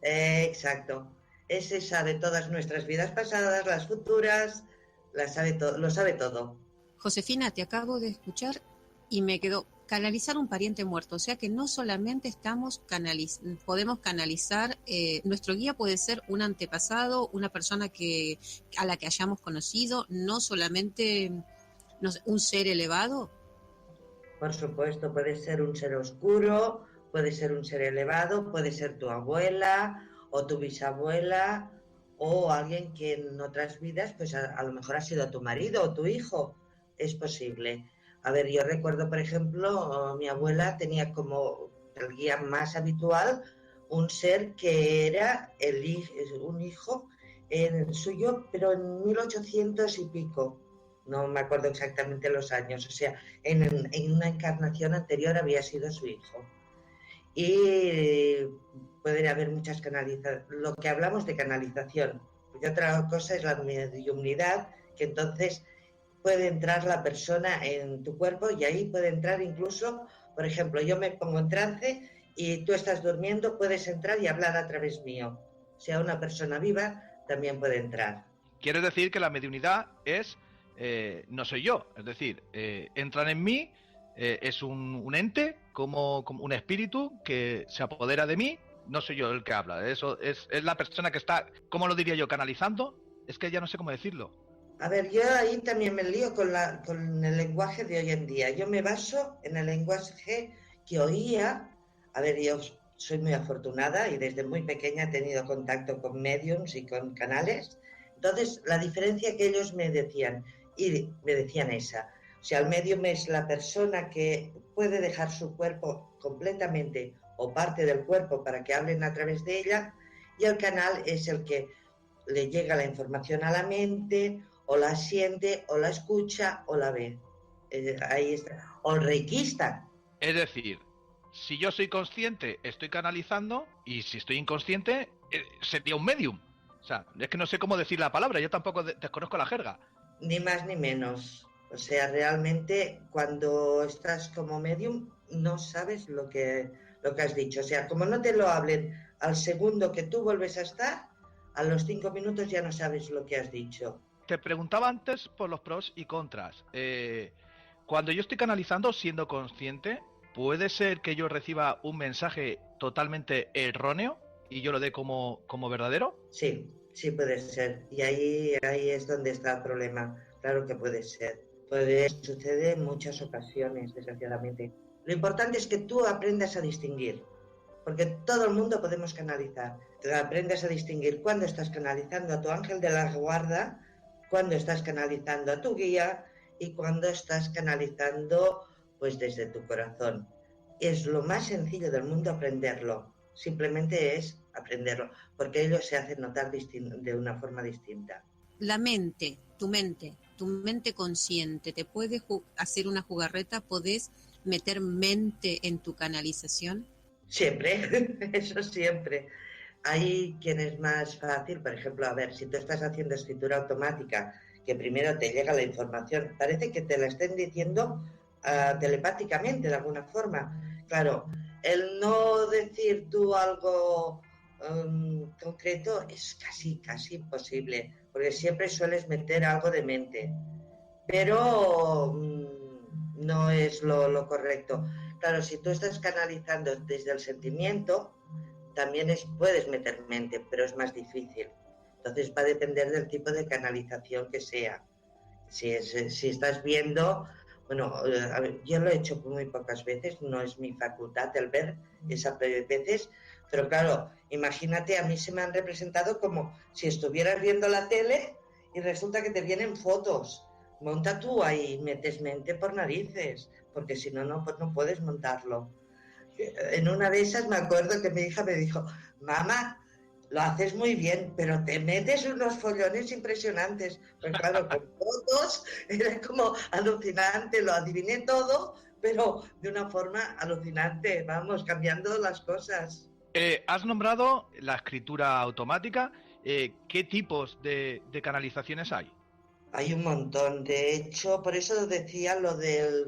Exacto. Ese sabe todas nuestras vidas pasadas, las futuras, lo sabe todo. Josefina, te acabo de escuchar y me quedó canalizar un pariente muerto, o sea que no solamente podemos canalizar, nuestro guía puede ser un antepasado, una persona a la que hayamos conocido, no solamente no sé, un ser elevado. Por supuesto, puede ser un ser oscuro, puede ser un ser elevado, puede ser tu abuela o tu bisabuela o alguien que en otras vidas, pues a lo mejor ha sido tu marido o tu hijo. Es posible. A ver, yo recuerdo, por ejemplo, mi abuela tenía como el guía más habitual un ser que era un hijo suyo, pero en 1800 y pico. No me acuerdo exactamente los años, o sea, en una encarnación anterior había sido su hijo. Y pueden haber muchas canalizaciones. Lo que hablamos de canalización, porque otra cosa es la mediumnidad, que entonces puede entrar la persona en tu cuerpo y ahí puede entrar incluso, por ejemplo, yo me pongo en trance y tú estás durmiendo, puedes entrar y hablar a través mío. O sea, una persona viva también puede entrar. Quiere decir que la mediunidad no soy yo. Es decir, entran en mí, es un ente, como un espíritu que se apodera de mí. No soy yo el que habla. Eso es la persona que está, ¿cómo lo diría yo? Canalizando. Es que ya no sé cómo decirlo. A ver, yo ahí también me lío con el lenguaje de hoy en día. Yo me baso en el lenguaje que oía. A ver, yo soy muy afortunada y desde muy pequeña he tenido contacto con mediums y con canales. Entonces, la diferencia que ellos me decían, y me decían esa, o sea, el medium es la persona que puede dejar su cuerpo completamente o parte del cuerpo para que hablen a través de ella, y el canal es el que le llega la información a la mente, o la siente, o la escucha, o la ve. Ahí está. O el reikista. Es decir, si yo soy consciente, estoy canalizando, y si estoy inconsciente, sería un medium. O sea, es que no sé cómo decir la palabra, yo tampoco desconozco la jerga. Ni más ni menos. O sea, realmente cuando estás como medium no sabes lo que has dicho. O sea, como no te lo hablen al segundo que tú vuelves a estar, a los 5 minutos ya no sabes lo que has dicho. Te preguntaba antes por los pros y contras. Cuando yo estoy canalizando siendo consciente, ¿puede ser que yo reciba un mensaje totalmente erróneo y yo lo dé como verdadero? Sí, sí puede ser. Y ahí es donde está el problema. Claro que puede ser. Sucede en muchas ocasiones, desgraciadamente. Lo importante es que tú aprendas a distinguir, porque todo el mundo podemos canalizar. Te aprendas a distinguir cuando estás canalizando a tu ángel de la guarda, cuando estás canalizando a tu guía y cuando estás canalizando pues desde tu corazón. Es lo más sencillo del mundo aprenderlo. Simplemente es aprenderlo, porque ellos se hacen notar de una forma distinta. La mente, tu mente consciente, te puede hacer una jugarreta, podés meter mente en tu canalización. Siempre, eso siempre. Hay quien es más fácil, por ejemplo, a ver, si tú estás haciendo escritura automática, que primero te llega la información, parece que te la estén diciendo telepáticamente de alguna forma. Claro, el no decir tú algo concreto es casi imposible, porque siempre sueles meter algo de mente, pero no es lo correcto. Claro, si tú estás canalizando desde el sentimiento, también puedes meter mente, pero es más difícil. Entonces va a depender del tipo de canalización que sea. Si estás viendo, bueno, a ver, yo lo he hecho muy pocas veces, no es mi facultad el ver esas veces, pero claro, imagínate, a mí se me han representado como si estuvieras viendo la tele y resulta que te vienen fotos. Monta tú ahí, metes mente por narices, porque si no, pues no puedes montarlo. En una de esas me acuerdo que mi hija me dijo, mamá, lo haces muy bien, pero te metes unos follones impresionantes. Pues claro, con fotos era como alucinante, lo adiviné todo, pero de una forma alucinante, vamos, cambiando las cosas. Has nombrado la escritura automática. ¿Qué tipos de canalizaciones hay? Hay un montón. De hecho, por eso decía lo de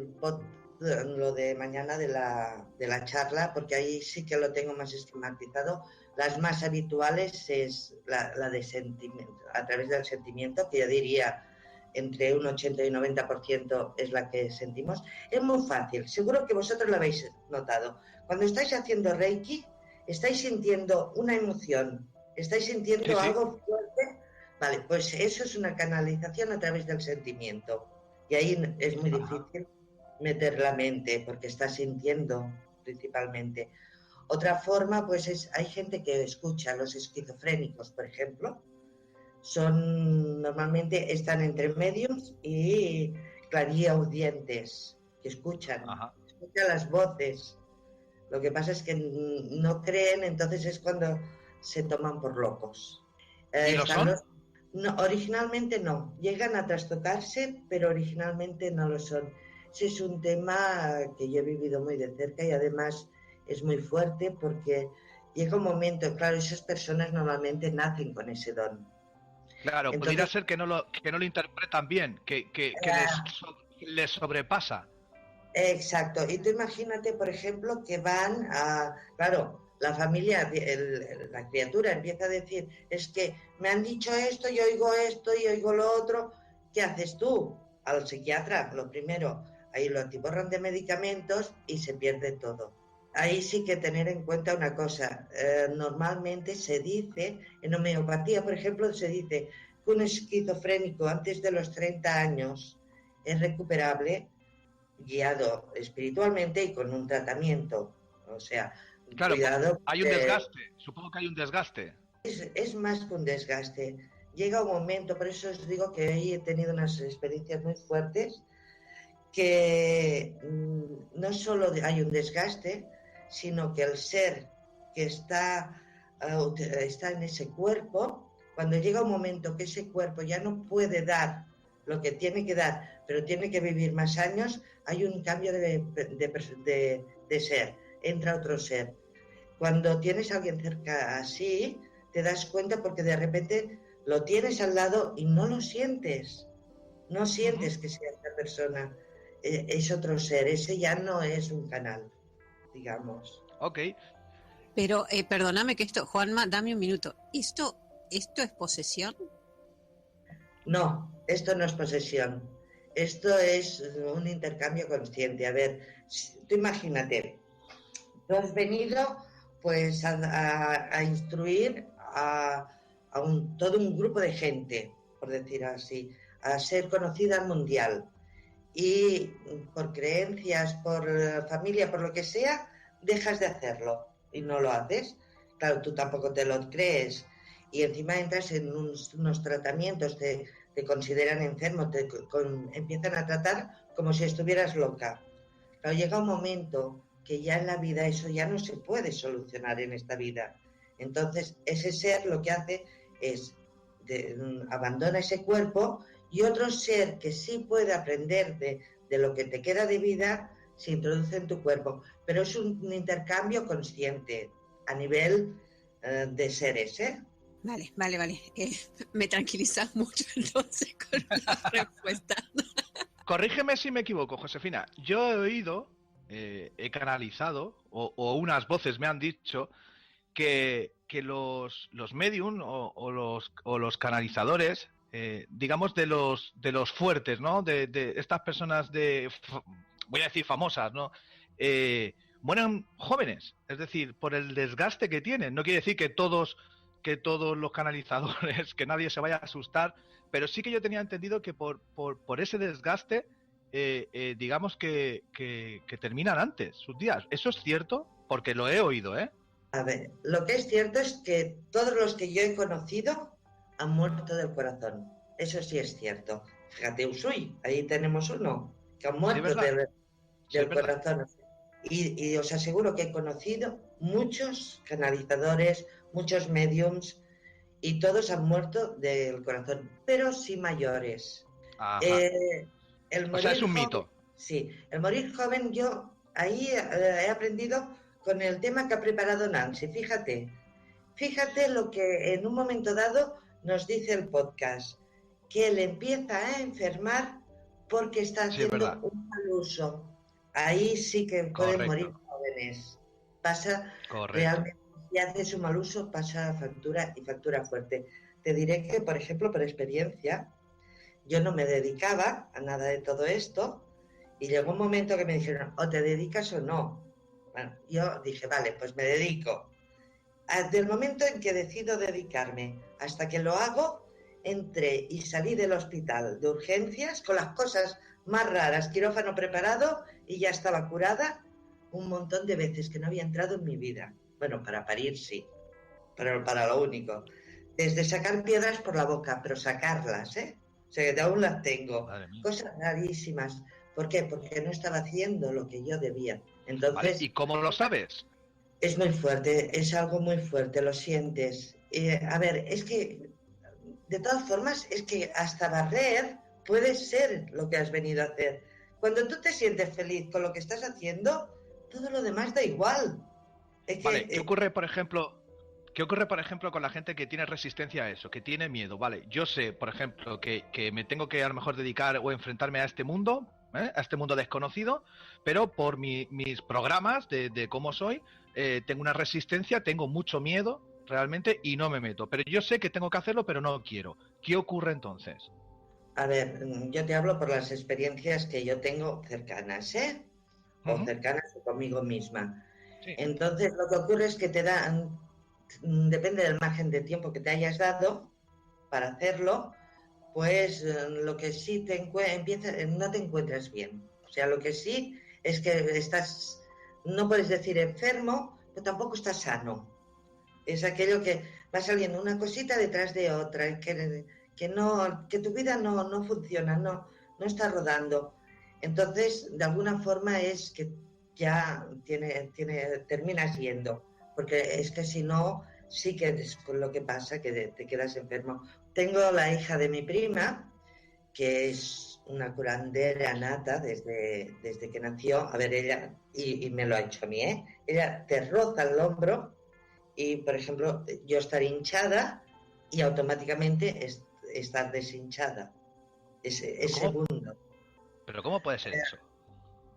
mañana de la charla, porque ahí sí que lo tengo más esquematizado. Las más habituales es la de sentimiento, a través del sentimiento, que yo diría entre un 80 y un 90% es la que sentimos. Es muy fácil, seguro que vosotros lo habéis notado. Cuando estáis haciendo Reiki, estáis sintiendo una emoción, estáis sintiendo Sí, sí. algo fuerte. Vale, pues eso es una canalización a través del sentimiento. Y ahí es muy Ajá. difícil meter la mente porque está sintiendo principalmente. Otra forma, pues hay gente que escucha a los esquizofrénicos, por ejemplo. Normalmente están entre mediums y clariaudientes, que escuchan Ajá. las voces. Lo que pasa es que no creen, entonces es cuando se toman por locos. ¿Y lo Están son? los No, originalmente no. Llegan a trastocarse, pero originalmente no lo son. Ese es un tema que yo he vivido muy de cerca y además es muy fuerte porque llega un momento, claro, esas personas normalmente nacen con ese don. Claro, pudiera Entonces, ser que no lo interpretan bien, que les sobrepasa. exacto. Y tú imagínate, por ejemplo, que van a, claro, la familia, la criatura empieza a decir, es que me han dicho esto y oigo lo otro. ¿Qué haces tú? Al psiquiatra, lo primero, ahí lo atiborran de medicamentos y se pierde todo. Ahí sí que tener en cuenta una cosa. Normalmente se dice, en homeopatía, por ejemplo, se dice que un esquizofrénico antes de los 30 años es recuperable guiado espiritualmente y con un tratamiento. O sea, Claro, cuidado, hay un desgaste. Supongo que hay un desgaste. es más que un desgaste. Llega un momento, por eso os digo que hoy he tenido unas experiencias muy fuertes, que no solo hay un desgaste, sino que el ser que está en ese cuerpo, cuando llega un momento que ese cuerpo ya no puede dar lo que tiene que dar, pero tiene que vivir más años, hay un cambio de ser, entra otro ser. Cuando tienes a alguien cerca así, te das cuenta porque de repente lo tienes al lado y no lo sientes, no Ujú. sientes que sea esta persona, es otro ser, ese ya no es un canal, digamos. Ok. Pero perdóname que esto, Juanma, dame un minuto. ¿Esto es posesión? No, esto no es posesión, esto es un intercambio consciente. A ver, tú imagínate, tú has venido pues a instruir a todo un grupo de gente, por decir así, a ser conocida mundial. Y por creencias, por familia, por lo que sea, dejas de hacerlo y no lo haces. Claro, tú tampoco te lo crees y encima entras en unos tratamientos, te consideran enfermo, empiezan a tratar como si estuvieras loca. Claro, llega un momento que ya en la vida eso ya no se puede solucionar en esta vida. Entonces, ese ser lo que hace es abandona ese cuerpo y otro ser que sí puede aprender de lo que te queda de vida se introduce en tu cuerpo. Pero es un intercambio consciente a nivel de seres, ¿eh? Vale, vale, vale. Me tranquilizas mucho entonces con la respuesta. Corrígeme si me equivoco, Josefina. Yo he oído, he canalizado, o unas voces me han dicho que los medium o los canalizadores, digamos de los fuertes, ¿no? De estas personas voy a decir famosas, ¿no? Mueren jóvenes, es decir, por el desgaste que tienen. No quiere decir que todos los canalizadores, que nadie se vaya a asustar, pero sí que yo tenía entendido que por ese desgaste, digamos que terminan antes sus días. ¿Eso es cierto? Porque lo he oído, ¿eh? A ver, lo que es cierto es que todos los que yo he conocido han muerto del corazón. Eso sí es cierto. Fíjate, Usui, ahí tenemos uno que ha Sí, es muerto verdad. Sí, es del verdad. corazón. Y os aseguro que he conocido muchos canalizadores, muchos mediums, y todos han muerto del corazón, pero sí mayores. Ajá. El O sea, es morir un joven, mito. sí, el morir joven yo ahí he aprendido con el tema que ha preparado Nancy. Fíjate lo que en un momento dado nos dice el podcast, que él empieza a enfermar porque está Sí, es verdad. haciendo un mal uso. Ahí sí que pueden morir Correcto, jóvenes. Pasa correcto. realmente, si haces un mal uso, pasa factura y factura fuerte. Te diré que, por ejemplo, por experiencia, yo no me dedicaba a nada de todo esto y llegó un momento que me dijeron, o te dedicas o no. Bueno, yo dije, vale, pues me dedico. Desde el momento en que decido dedicarme hasta que lo hago, entré y salí del hospital de urgencias con las cosas más raras, quirófano preparado y ya estaba curada un montón de veces que no había entrado en mi vida. Bueno, para parir sí, pero para lo único. Desde sacar piedras por la boca, pero sacarlas, ¿eh? O sea, que aún las tengo. Madre mía. Cosas rarísimas. ¿Por qué? Porque no estaba haciendo lo que yo debía. Vale, Entonces, ¿y cómo lo sabes? es muy fuerte, es algo muy fuerte, lo sientes. A ver, es que, de todas formas, es que hasta barrer puede ser lo que has venido a hacer. Cuando tú te sientes feliz con lo que estás haciendo, todo lo demás da igual. Es que, Vale, ¿qué ocurre, por ejemplo, con la gente que tiene resistencia a eso, que tiene miedo? Vale, yo sé, por ejemplo, que me tengo que a lo mejor dedicar o enfrentarme a este mundo, a este mundo desconocido, pero por mis programas de cómo soy, tengo una resistencia, tengo mucho miedo realmente y no me meto. Pero yo sé que tengo que hacerlo, pero no quiero. ¿Qué ocurre entonces? a ver, yo te hablo por las experiencias que yo tengo cercanas, ¿eh? O Ujú. cercanas conmigo misma. Sí. Entonces, lo que ocurre es que te dan, depende del margen de tiempo que te hayas dado para hacerlo, pues lo que sí no te encuentras bien. O sea, lo que sí es que estás, no puedes decir enfermo, pero tampoco estás sano. Es aquello que va saliendo una cosita detrás de otra, que tu vida no funciona, no está rodando. Entonces, de alguna forma es que ya terminas yendo, porque es que si no, sí que es con lo que pasa, que te quedas enfermo. Tengo la hija de mi prima, que es una curandera nata desde que nació. A ver, ella, y me lo ha hecho a mí, ¿eh? Ella te roza el hombro y, por ejemplo, yo estar hinchada y automáticamente estar deshinchada. ¿Pero Es cómo, segundo. pero cómo puede ser eso?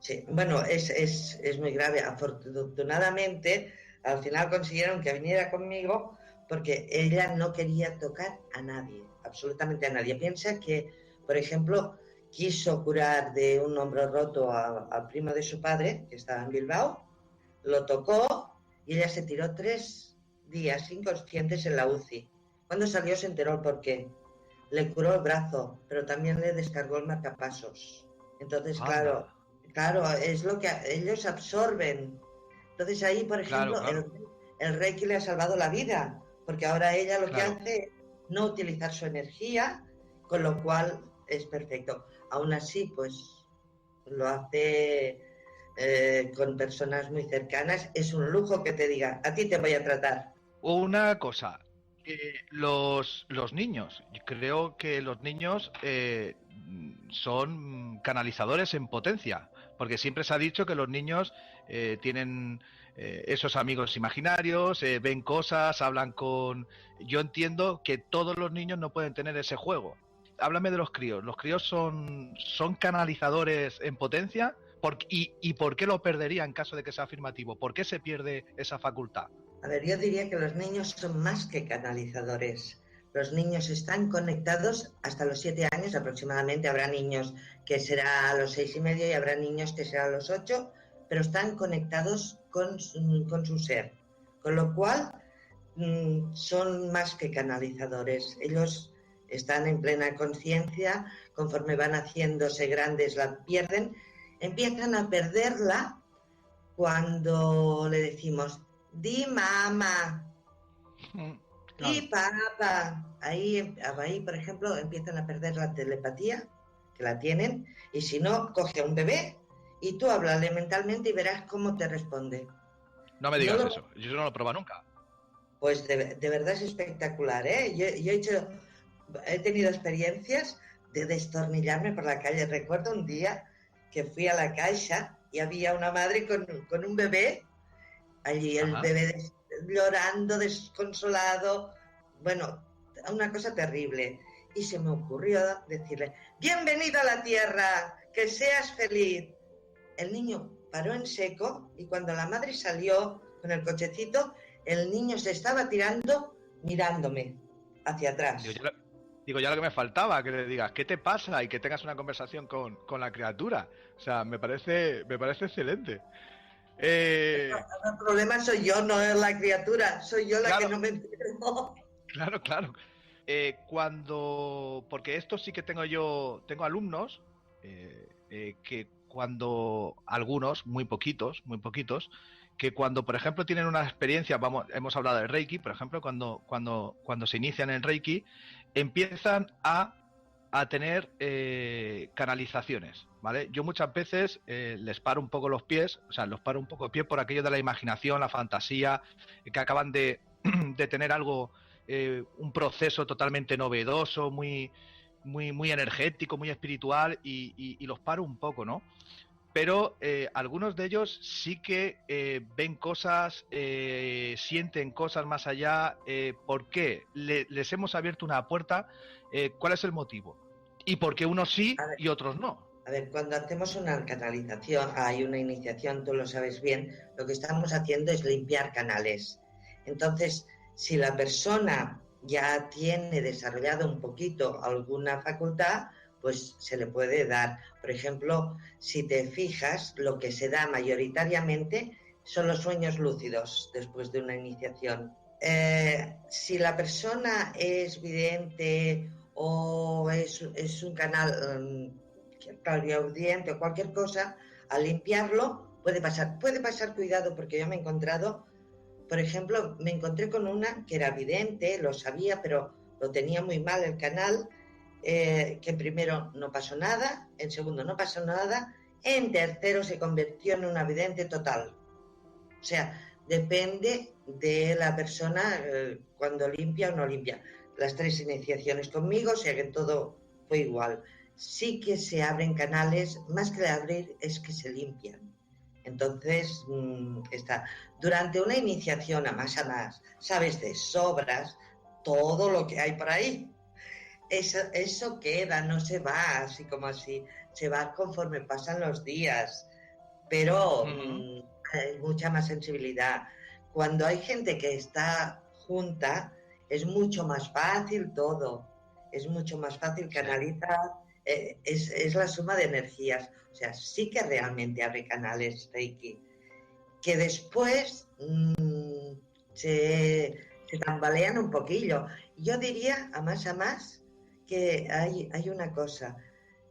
Sí, bueno, es muy grave. Afortunadamente, al final consiguieron que viniera conmigo porque ella no quería tocar a nadie, absolutamente a nadie. Piensa que, por ejemplo, quiso curar de un hombro roto al primo de su padre, que estaba en Bilbao, lo tocó y ella se tiró 3 días inconscientes en la UCI. Cuando salió se enteró el porqué. Le curó el brazo, pero también le descargó el marcapasos. Entonces, Anda. claro, es lo que ellos absorben. Entonces ahí, por Claro, ejemplo, claro, el Reiki le ha salvado la vida, porque ahora ella lo que claro. hace es no utilizar su energía, con lo cual es perfecto. Aún así, pues lo hace con personas muy cercanas. Es un lujo que te diga, a ti te voy a tratar. Una cosa, los niños, yo creo que los niños son canalizadores en potencia, porque siempre se ha dicho que los niños tienen esos amigos imaginarios, ven cosas, hablan con... Yo entiendo que todos los niños no pueden tener ese juego. Háblame de los críos son canalizadores en potencia, y ¿por qué lo perdería en caso de que sea afirmativo? ¿Por qué se pierde esa facultad? A ver, yo diría que los niños son más que canalizadores. Los niños están conectados hasta los 7 años aproximadamente. Habrá niños que será a los 6 y medio y habrá niños que será a los 8, pero están conectados con su ser. Con lo cual, son más que canalizadores. Ellos están en plena conciencia, conforme van haciéndose grandes la pierden, empiezan a perderla cuando le decimos, di mamá, di Claro. papá. Ahí, por ejemplo, empiezan a perder la telepatía, que la tienen, y si no, coge a un bebé y tú háblale mentalmente y verás cómo te responde. No me digas eso, yo no lo he probado nunca. Pues de verdad es espectacular, ¿eh? Yo he tenido experiencias de destornillarme por la calle. Recuerdo un día que fui a la Caixa y había una madre con un bebé, allí el bebé llorando, desconsolado, bueno, una cosa terrible. Y se me ocurrió decirle, bienvenido a la tierra, que seas feliz. El niño paró en seco y cuando la madre salió con el cochecito, el niño se estaba tirando mirándome hacia atrás. Digo, ya lo que me faltaba, que le digas, ¿qué te pasa? Y que tengas una conversación con la criatura. O sea, me parece excelente. El problema soy yo, no es la criatura. Soy yo la que no me entero. Claro. Porque esto sí que tengo alumnos que cuando, algunos, muy poquitos, que cuando, por ejemplo, tienen una experiencia, hemos hablado del Reiki, por ejemplo, cuando se inician en Reiki, empiezan a tener canalizaciones, ¿vale? Yo muchas veces les paro un poco los pies, por aquello de la imaginación, la fantasía, que acaban de tener algo, un proceso totalmente novedoso, muy energético, muy espiritual, y los paro un poco, ¿no? Pero algunos de ellos sí que ven cosas, sienten cosas más allá. ¿Por qué? Les hemos abierto una puerta. ¿Cuál es el motivo? ¿Y por qué unos sí y otros no? A ver, cuando hacemos una canalización, hay una iniciación, tú lo sabes bien, lo que estamos haciendo es limpiar canales. Entonces, si la persona ya tiene desarrollado un poquito alguna facultad, pues se le puede dar. Por ejemplo, si te fijas, lo que se da mayoritariamente son los sueños lúcidos después de una iniciación. Si la persona es vidente o es un canal clariaudiente o cualquier cosa, al limpiarlo puede pasar cuidado, porque yo me he encontrado, por ejemplo, me encontré con una que era vidente, lo sabía, pero lo tenía muy mal el canal. Que en primero no pasó nada, en segundo no pasó nada, en tercero se convirtió en una vidente total. O sea, depende de la persona cuando limpia o no limpia. Las 3 iniciaciones conmigo, o sea que todo fue igual. Sí que se abren canales, más que de abrir es que se limpian. Entonces, está. Durante una iniciación a más, sabes de sobras todo lo que hay por ahí. Eso queda, no se va así como así, se va conforme pasan los días, pero hay mucha más sensibilidad. Cuando hay gente que está junta, es mucho más fácil todo, es mucho más fácil canalizar, es la suma de energías, o sea, sí que realmente abre canales Reiki, que después se tambalean un poquillo. Yo diría, a más, que hay una cosa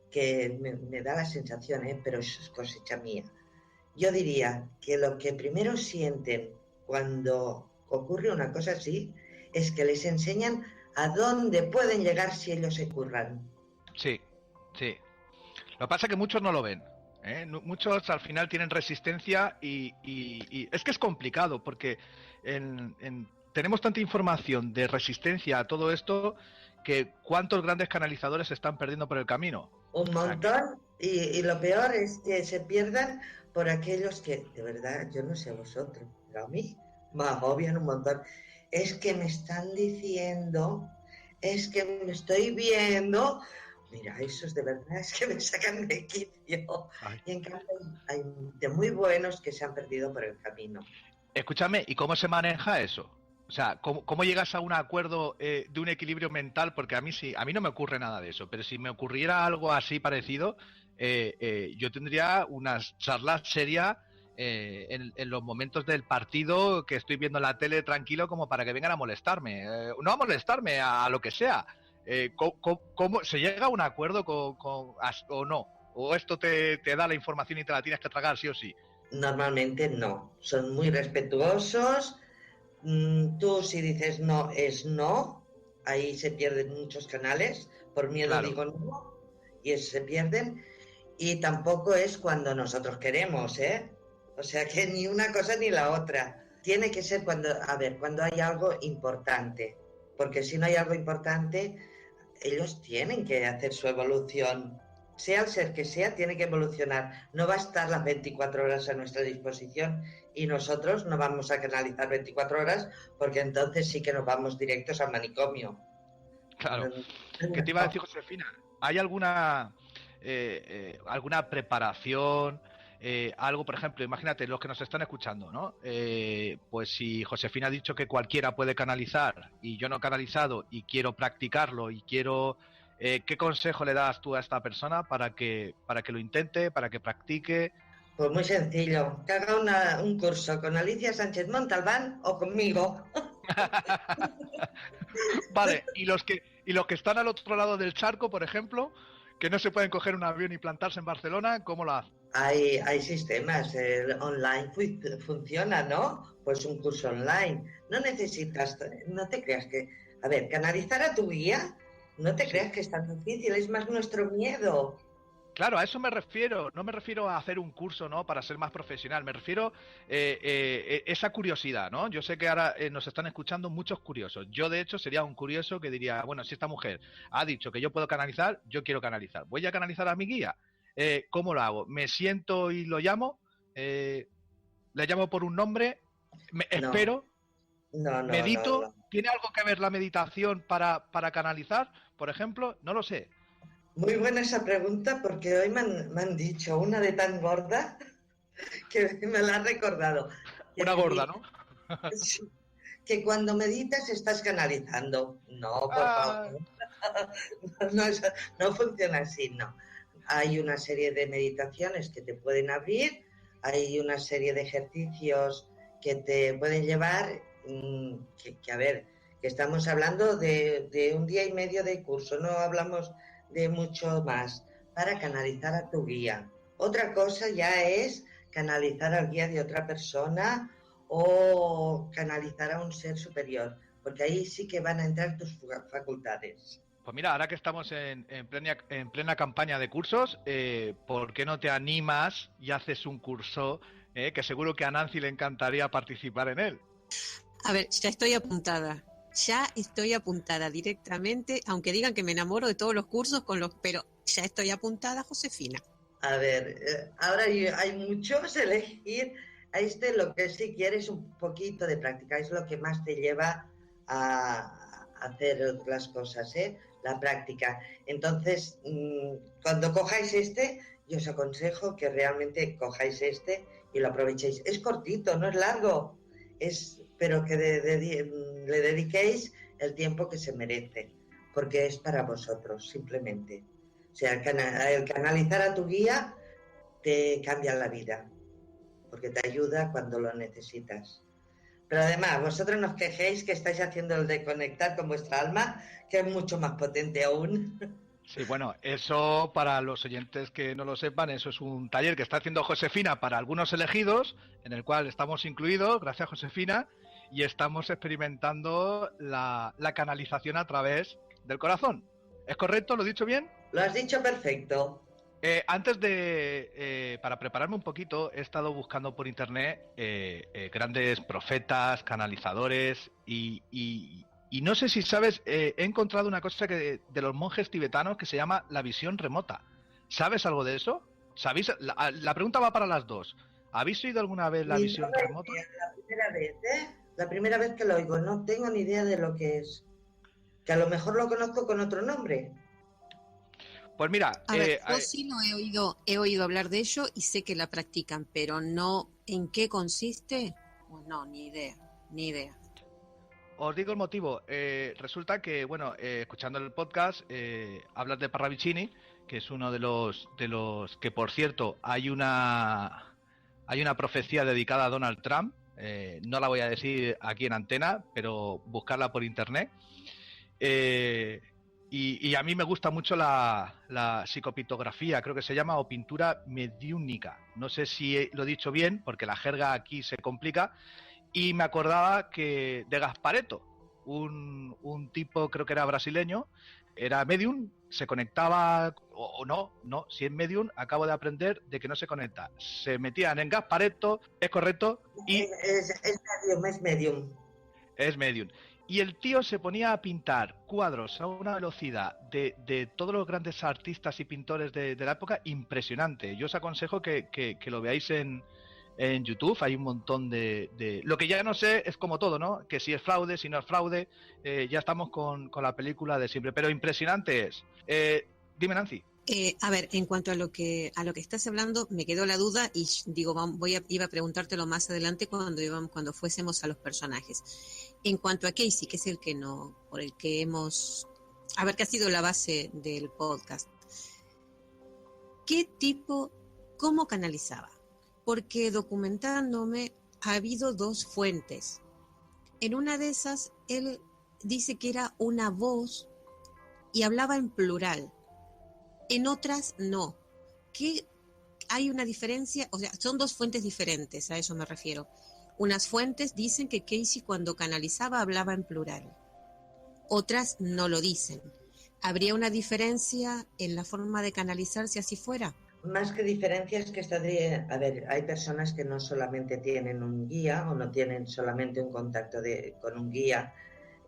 que me da la sensación, pero es cosecha mía. Yo diría que lo que primero sienten cuando ocurre una cosa así es que les enseñan a dónde pueden llegar si ellos se curran. Sí. Lo que pasa es que muchos no lo ven. Muchos al final tienen resistencia y es que es complicado porque tenemos tanta información de resistencia a todo esto que cuántos grandes canalizadores se están perdiendo por el camino. Un montón, y lo peor es que se pierdan por aquellos que, de verdad, yo no sé vosotros, pero a mí me agobian un montón. Es que me están diciendo, es que me estoy viendo. Mira, esos de verdad es que me sacan de quicio. Ay. Y en cambio hay de muy buenos que se han perdido por el camino. Escúchame, ¿y cómo se maneja eso? O sea, ¿cómo llegas a un acuerdo de un equilibrio mental? Porque a mí no me ocurre nada de eso, pero si me ocurriera algo así parecido, yo tendría unas charlas serias en los momentos del partido que estoy viendo en la tele tranquilo, como para que vengan a molestarme. No a molestarme, a lo que sea. ¿Cómo se llega a un acuerdo o no? ¿O esto te da la información y te la tienes que tragar sí o sí? Normalmente no. Son muy respetuosos. Tú si dices no es no, ahí se pierden muchos canales, por miedo claro. Digo no, y eso se pierden. y tampoco es cuando nosotros queremos, ¿eh? O sea que ni una cosa ni la otra. Tiene que ser cuando hay algo importante, porque si no hay algo importante, ellos tienen que hacer su evolución. Sea el ser que sea, tiene que evolucionar. No va a estar las 24 horas a nuestra disposición y nosotros no vamos a canalizar 24 horas porque entonces sí que nos vamos directos al manicomio. Claro. ¿Qué te iba a decir, Josefina? ¿Hay alguna preparación? Algo, por ejemplo, imagínate los que nos están escuchando, ¿no? Pues si Josefina ha dicho que cualquiera puede canalizar y yo no he canalizado y quiero practicarlo y quiero... ¿qué consejo le das tú a esta persona para que lo intente, para que practique? Pues muy sencillo, que haga un curso con Alicia Sánchez Montalbán o conmigo. Vale, y los que están al otro lado del charco, por ejemplo, que no se pueden coger un avión y plantarse en Barcelona, ¿cómo lo hacen? Hay sistemas, online funciona, ¿no? Pues un curso online. No necesitas, no te creas que... A ver, canalizar a tu guía, no te creas que es tan difícil, es más nuestro miedo. Claro, a eso me refiero. No me refiero a hacer un curso, ¿no? Para ser más profesional. Me refiero esa curiosidad, ¿no? Yo sé que ahora nos están escuchando muchos curiosos. Yo, de hecho, sería un curioso que diría, bueno, si esta mujer ha dicho que yo puedo canalizar, yo quiero canalizar. ¿Voy a canalizar a mi guía? ¿Cómo lo hago? ¿Me siento y lo llamo? ¿Le llamo por un nombre? ¿Espero? No. ¿Medito? ¿Tiene algo que ver la meditación para canalizar, por ejemplo? No lo sé. Muy buena esa pregunta porque hoy me han dicho una de tan gorda que me la ha recordado. Una gorda, ¿no? Que cuando meditas estás canalizando. No, por favor. No funciona así, no. Hay una serie de meditaciones que te pueden abrir, hay una serie de ejercicios que te pueden llevar, que estamos hablando de un día y medio de curso, no hablamos de mucho más, para canalizar a tu guía. Otra cosa ya es canalizar al guía de otra persona o canalizar a un ser superior, porque ahí sí que van a entrar tus facultades. Pues mira, ahora que estamos en plena campaña de cursos, ¿por qué no te animas y haces un curso que seguro que a Nancy le encantaría participar en él? A ver, ya estoy apuntada directamente, aunque digan que me enamoro de todos los cursos, pero ya estoy apuntada, Josefina. A ver, ahora hay muchos elegir. A lo que sí quieres un poquito de práctica, es lo que más te lleva a hacer las cosas, la práctica. Entonces, cuando cojáis yo os aconsejo que realmente cojáis y lo aprovechéis. Es cortito, no es largo, pero que le dediquéis el tiempo que se merece, porque es para vosotros, simplemente. O sea, el canalizar a tu guía te cambia la vida, porque te ayuda cuando lo necesitas. Pero además, vosotros no os quejéis que estáis haciendo el de conectar con vuestra alma, que es mucho más potente aún. Sí, bueno, eso para los oyentes que no lo sepan, eso es un taller que está haciendo Josefina para algunos elegidos, en el cual estamos incluidos, gracias Josefina, y estamos experimentando la canalización a través del corazón. ¿Es correcto? ¿Lo he dicho bien? Lo has dicho perfecto. Antes para prepararme un poquito, he estado buscando por internet grandes profetas, canalizadores y no sé si sabes, he encontrado una cosa de los monjes tibetanos que se llama la visión remota. ¿Sabes algo de eso? ¿Sabéis? La pregunta va para las dos. ¿Habéis oído alguna vez la visión remota? La primera vez, La primera vez que lo oigo, no tengo ni idea de lo que es. Que a lo mejor lo conozco con otro nombre. Pues mira, yo sí no he oído hablar de ello y sé que la practican, pero no en qué consiste, pues no, ni idea. Os digo el motivo. Resulta que, bueno, escuchando el podcast, hablas de Parravicini, que es uno de los que, por cierto, hay una profecía dedicada a Donald Trump. No la voy a decir aquí en antena, pero buscarla por internet. Y a mí me gusta mucho la psicopitografía, creo que se llama, o pintura mediúnica. No sé si lo he dicho bien, porque la jerga aquí se complica. Y me acordaba de Gasparetto, un tipo, creo que era brasileño, era medium, se conectaba o no, si es medium, acabo de aprender de que no se conecta. Se metían en Gasparetto, es correcto, y Es medium, es medium. es medium. Y el tío se ponía a pintar cuadros a una velocidad de todos los grandes artistas y pintores de la época impresionante. Yo os aconsejo que lo veáis en YouTube. Hay un montón de... Lo que ya no sé es como todo, ¿no? Que si es fraude, si no es fraude. Ya estamos con la película de siempre. Pero impresionante es. Dime, Nancy. A ver, en cuanto a lo que estás hablando, me quedó la duda y digo, iba a preguntártelo más adelante cuando fuésemos a los personajes. En cuanto a Casey, que es el que por el que hemos, a ver, que ha sido la base del podcast. ¿Cómo canalizaba? Porque documentándome ha habido 2 fuentes. En una de esas, él dice que era una voz y hablaba en plural. En otras no. ¿Qué hay una diferencia? O sea, son 2 fuentes diferentes, a eso me refiero. Unas fuentes dicen que Casey cuando canalizaba hablaba en plural. Otras no lo dicen. ¿Habría una diferencia en la forma de canalizar si así fuera? Más que diferencias que a ver, hay personas que no solamente tienen un guía o no tienen solamente un contacto con un guía.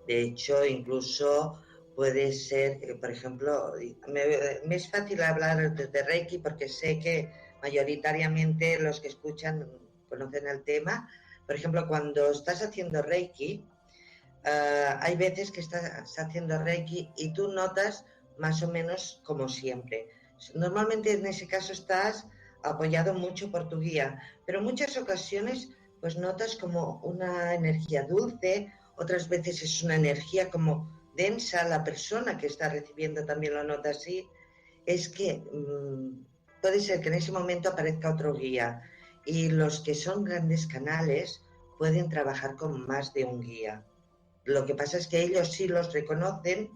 De hecho, incluso puede ser, por ejemplo, me es fácil hablar de Reiki porque sé que mayoritariamente los que escuchan conocen el tema. Por ejemplo, cuando estás haciendo Reiki, hay veces que estás haciendo Reiki y tú notas más o menos como siempre. Normalmente en ese caso estás apoyado mucho por tu guía, pero en muchas ocasiones pues notas como una energía dulce, otras veces es una energía como densa, la persona que está recibiendo también lo nota así. Es que puede ser que en ese momento aparezca otro guía y los que son grandes canales pueden trabajar con más de un guía. Lo que pasa es que ellos sí los reconocen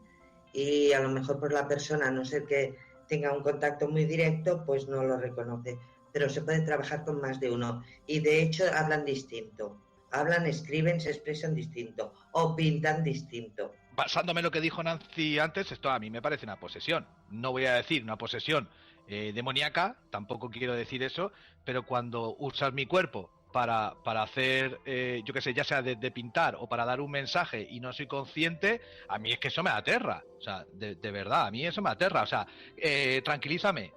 y a lo mejor por la persona, a no ser que tenga un contacto muy directo, pues no lo reconoce. Pero se puede trabajar con más de uno. Y de hecho hablan distinto. Hablan, escriben, se expresan distinto. O pintan distinto. Basándome en lo que dijo Nancy antes, esto a mí me parece una posesión. No voy a decir una posesión demoníaca, tampoco quiero decir eso, pero cuando usas mi cuerpo para hacer, yo qué sé, ya sea de pintar o para dar un mensaje y no soy consciente, a mí es que eso me aterra. O sea, de verdad, a mí eso me aterra. O sea, tranquilízame.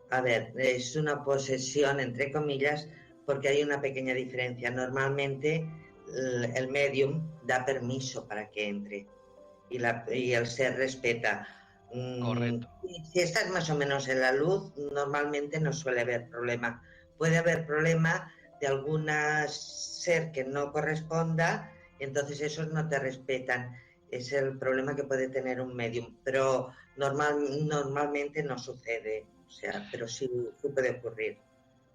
A ver, es una posesión, entre comillas, porque hay una pequeña diferencia. Normalmente el medium da permiso para que entre y el ser respeta. Correcto. Si estás más o menos en la luz, normalmente no suele haber problema. Puede haber problema de algún ser que no corresponda, entonces esos no te respetan. Es el problema que puede tener un medium, pero normalmente no sucede, o sea, pero sí puede ocurrir.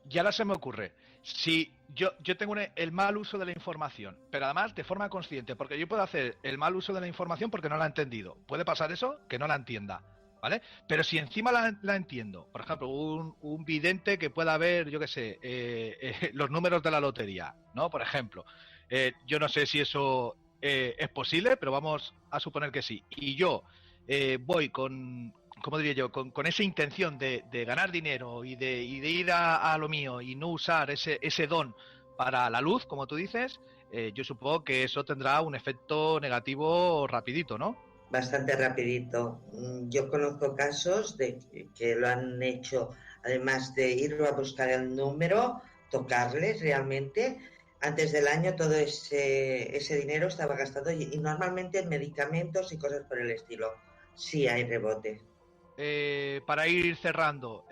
Y ahora se me ocurre, si yo tengo el mal uso de la información, pero además de forma consciente, porque yo puedo hacer el mal uso de la información porque no la he entendido. ¿Puede pasar eso? Que no la entienda, ¿vale? Pero si encima la entiendo, por ejemplo, un vidente que pueda ver, yo qué sé, los números de la lotería, ¿no? Por ejemplo, yo no sé si eso es posible, pero vamos a suponer que sí. Y yo voy con... ¿Cómo diría yo? Con esa intención de ganar dinero y de ir a lo mío y no usar ese don para la luz, como tú dices, yo supongo que eso tendrá un efecto negativo rapidito, ¿no? Bastante rapidito. Yo conozco casos de que lo han hecho, además de ir a buscar el número, tocarles realmente. Antes del año todo ese dinero estaba gastado y normalmente en medicamentos y cosas por el estilo. Sí hay rebote. Para ir cerrando,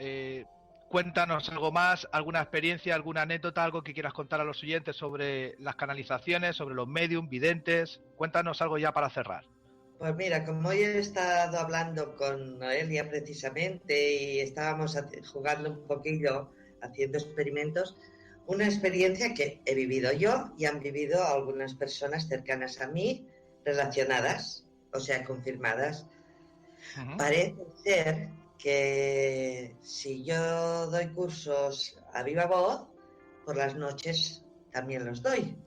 cuéntanos algo más, alguna experiencia, alguna anécdota, algo que quieras contar a los oyentes sobre las canalizaciones, sobre los medium, videntes. Cuéntanos algo ya para cerrar. Pues mira, como hoy he estado hablando con Noelia precisamente y estábamos jugando un poquillo, haciendo experimentos, una experiencia que he vivido yo y han vivido algunas personas cercanas a mí relacionadas, o sea, confirmadas. Parece ser que si yo doy cursos a viva voz, por las noches también los doy.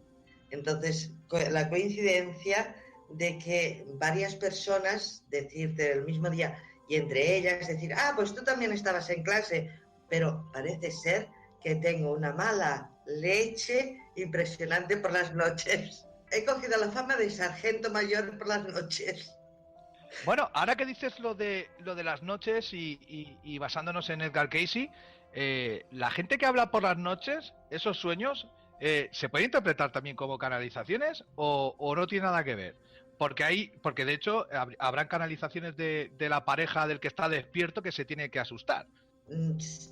Entonces, la coincidencia de que varias personas decirte el mismo día y entre ellas decir, pues tú también estabas en clase, pero parece ser que tengo una mala leche impresionante por las noches. He cogido la fama de sargento mayor por las noches. Bueno, ahora que dices lo de las noches y basándonos en Edgar Cayce, la gente que habla por las noches, esos sueños, ¿se puede interpretar también como canalizaciones o no tiene nada que ver? Porque de hecho habrán canalizaciones de la pareja del que está despierto que se tiene que asustar.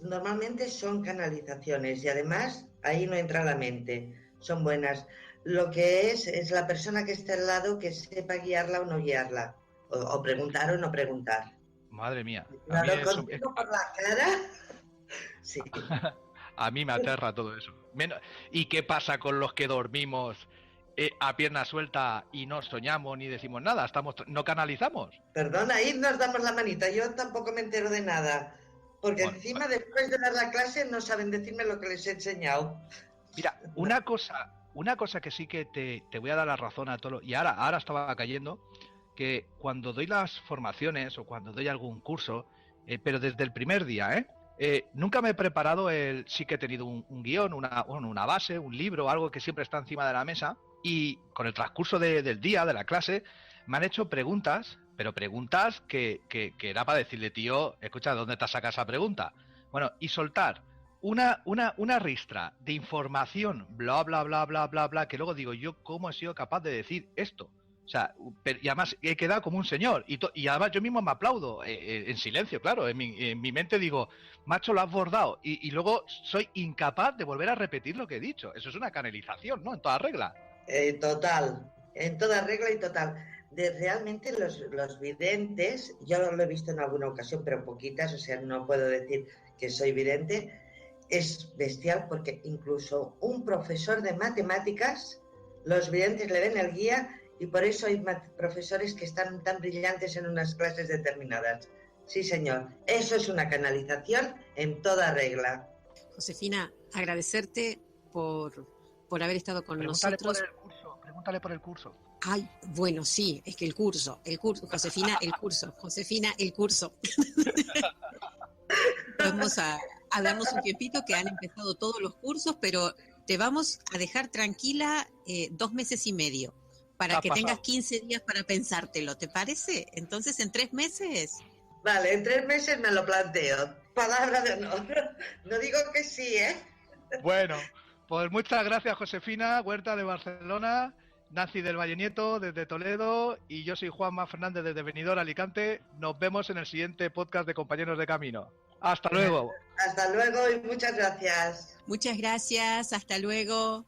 Normalmente son canalizaciones y además ahí no entra la mente, son buenas. Lo que es la persona que está al lado que sepa guiarla o no guiarla, o preguntar o no preguntar. Madre mía. Claro, contigo por la cara. Sí. A mí me aterra todo eso. ¿Y qué pasa con los que dormimos a pierna suelta y no soñamos ni decimos nada? ¿No canalizamos? Perdona, ahí nos damos la manita. Yo tampoco me entero de nada. Porque encima, después de dar la clase, no saben decirme lo que les he enseñado. Mira, una cosa que sí que te voy a dar la razón a todo. Y ahora estaba cayendo que cuando doy las formaciones o cuando doy algún curso, pero desde el primer día, nunca me he preparado sí que he tenido un guión, una base, un libro, algo que siempre está encima de la mesa, y con el transcurso del día, de la clase, me han hecho preguntas, pero preguntas que era para decirle, tío, escucha, ¿de dónde te sacas esa pregunta? Bueno, y soltar una ristra de información, bla, bla, bla, bla, bla, bla, que luego digo, yo cómo he sido capaz de decir esto. O sea, y además he quedado como un señor. Y además yo mismo me aplaudo, en silencio, claro. En mi mente digo, macho, lo has bordado. Y luego soy incapaz de volver a repetir lo que he dicho. Eso es una canalización, ¿no? En toda regla. Total, en toda regla y total. Realmente los videntes, yo lo he visto en alguna ocasión, pero poquitas, o sea, no puedo decir que soy vidente. Es bestial porque incluso un profesor de matemáticas, los videntes le ven el guía. Y por eso hay profesores que están tan brillantes en unas clases determinadas. Sí, señor. Eso es una canalización en toda regla. Josefina, agradecerte por haber estado con nosotros. Pregúntale por el curso. Ay, bueno, sí, es que el curso, Josefina, el curso. Vamos a darnos un tiempito que han empezado todos los cursos, pero te vamos a dejar tranquila 2 meses y medio. Para que tengas 15 días para pensártelo, ¿te parece? Entonces, ¿en 3 meses? Vale, en 3 meses me lo planteo. Palabra de honor. No digo que sí, ¿eh? Bueno, pues muchas gracias, Josefina Huerta de Barcelona, Nancy del Valle Nieto desde Toledo y yo soy Juanma Fernández desde Benidorm, Alicante. Nos vemos en el siguiente podcast de Compañeros de Camino. Hasta luego. Hasta luego y muchas gracias. Muchas gracias, hasta luego.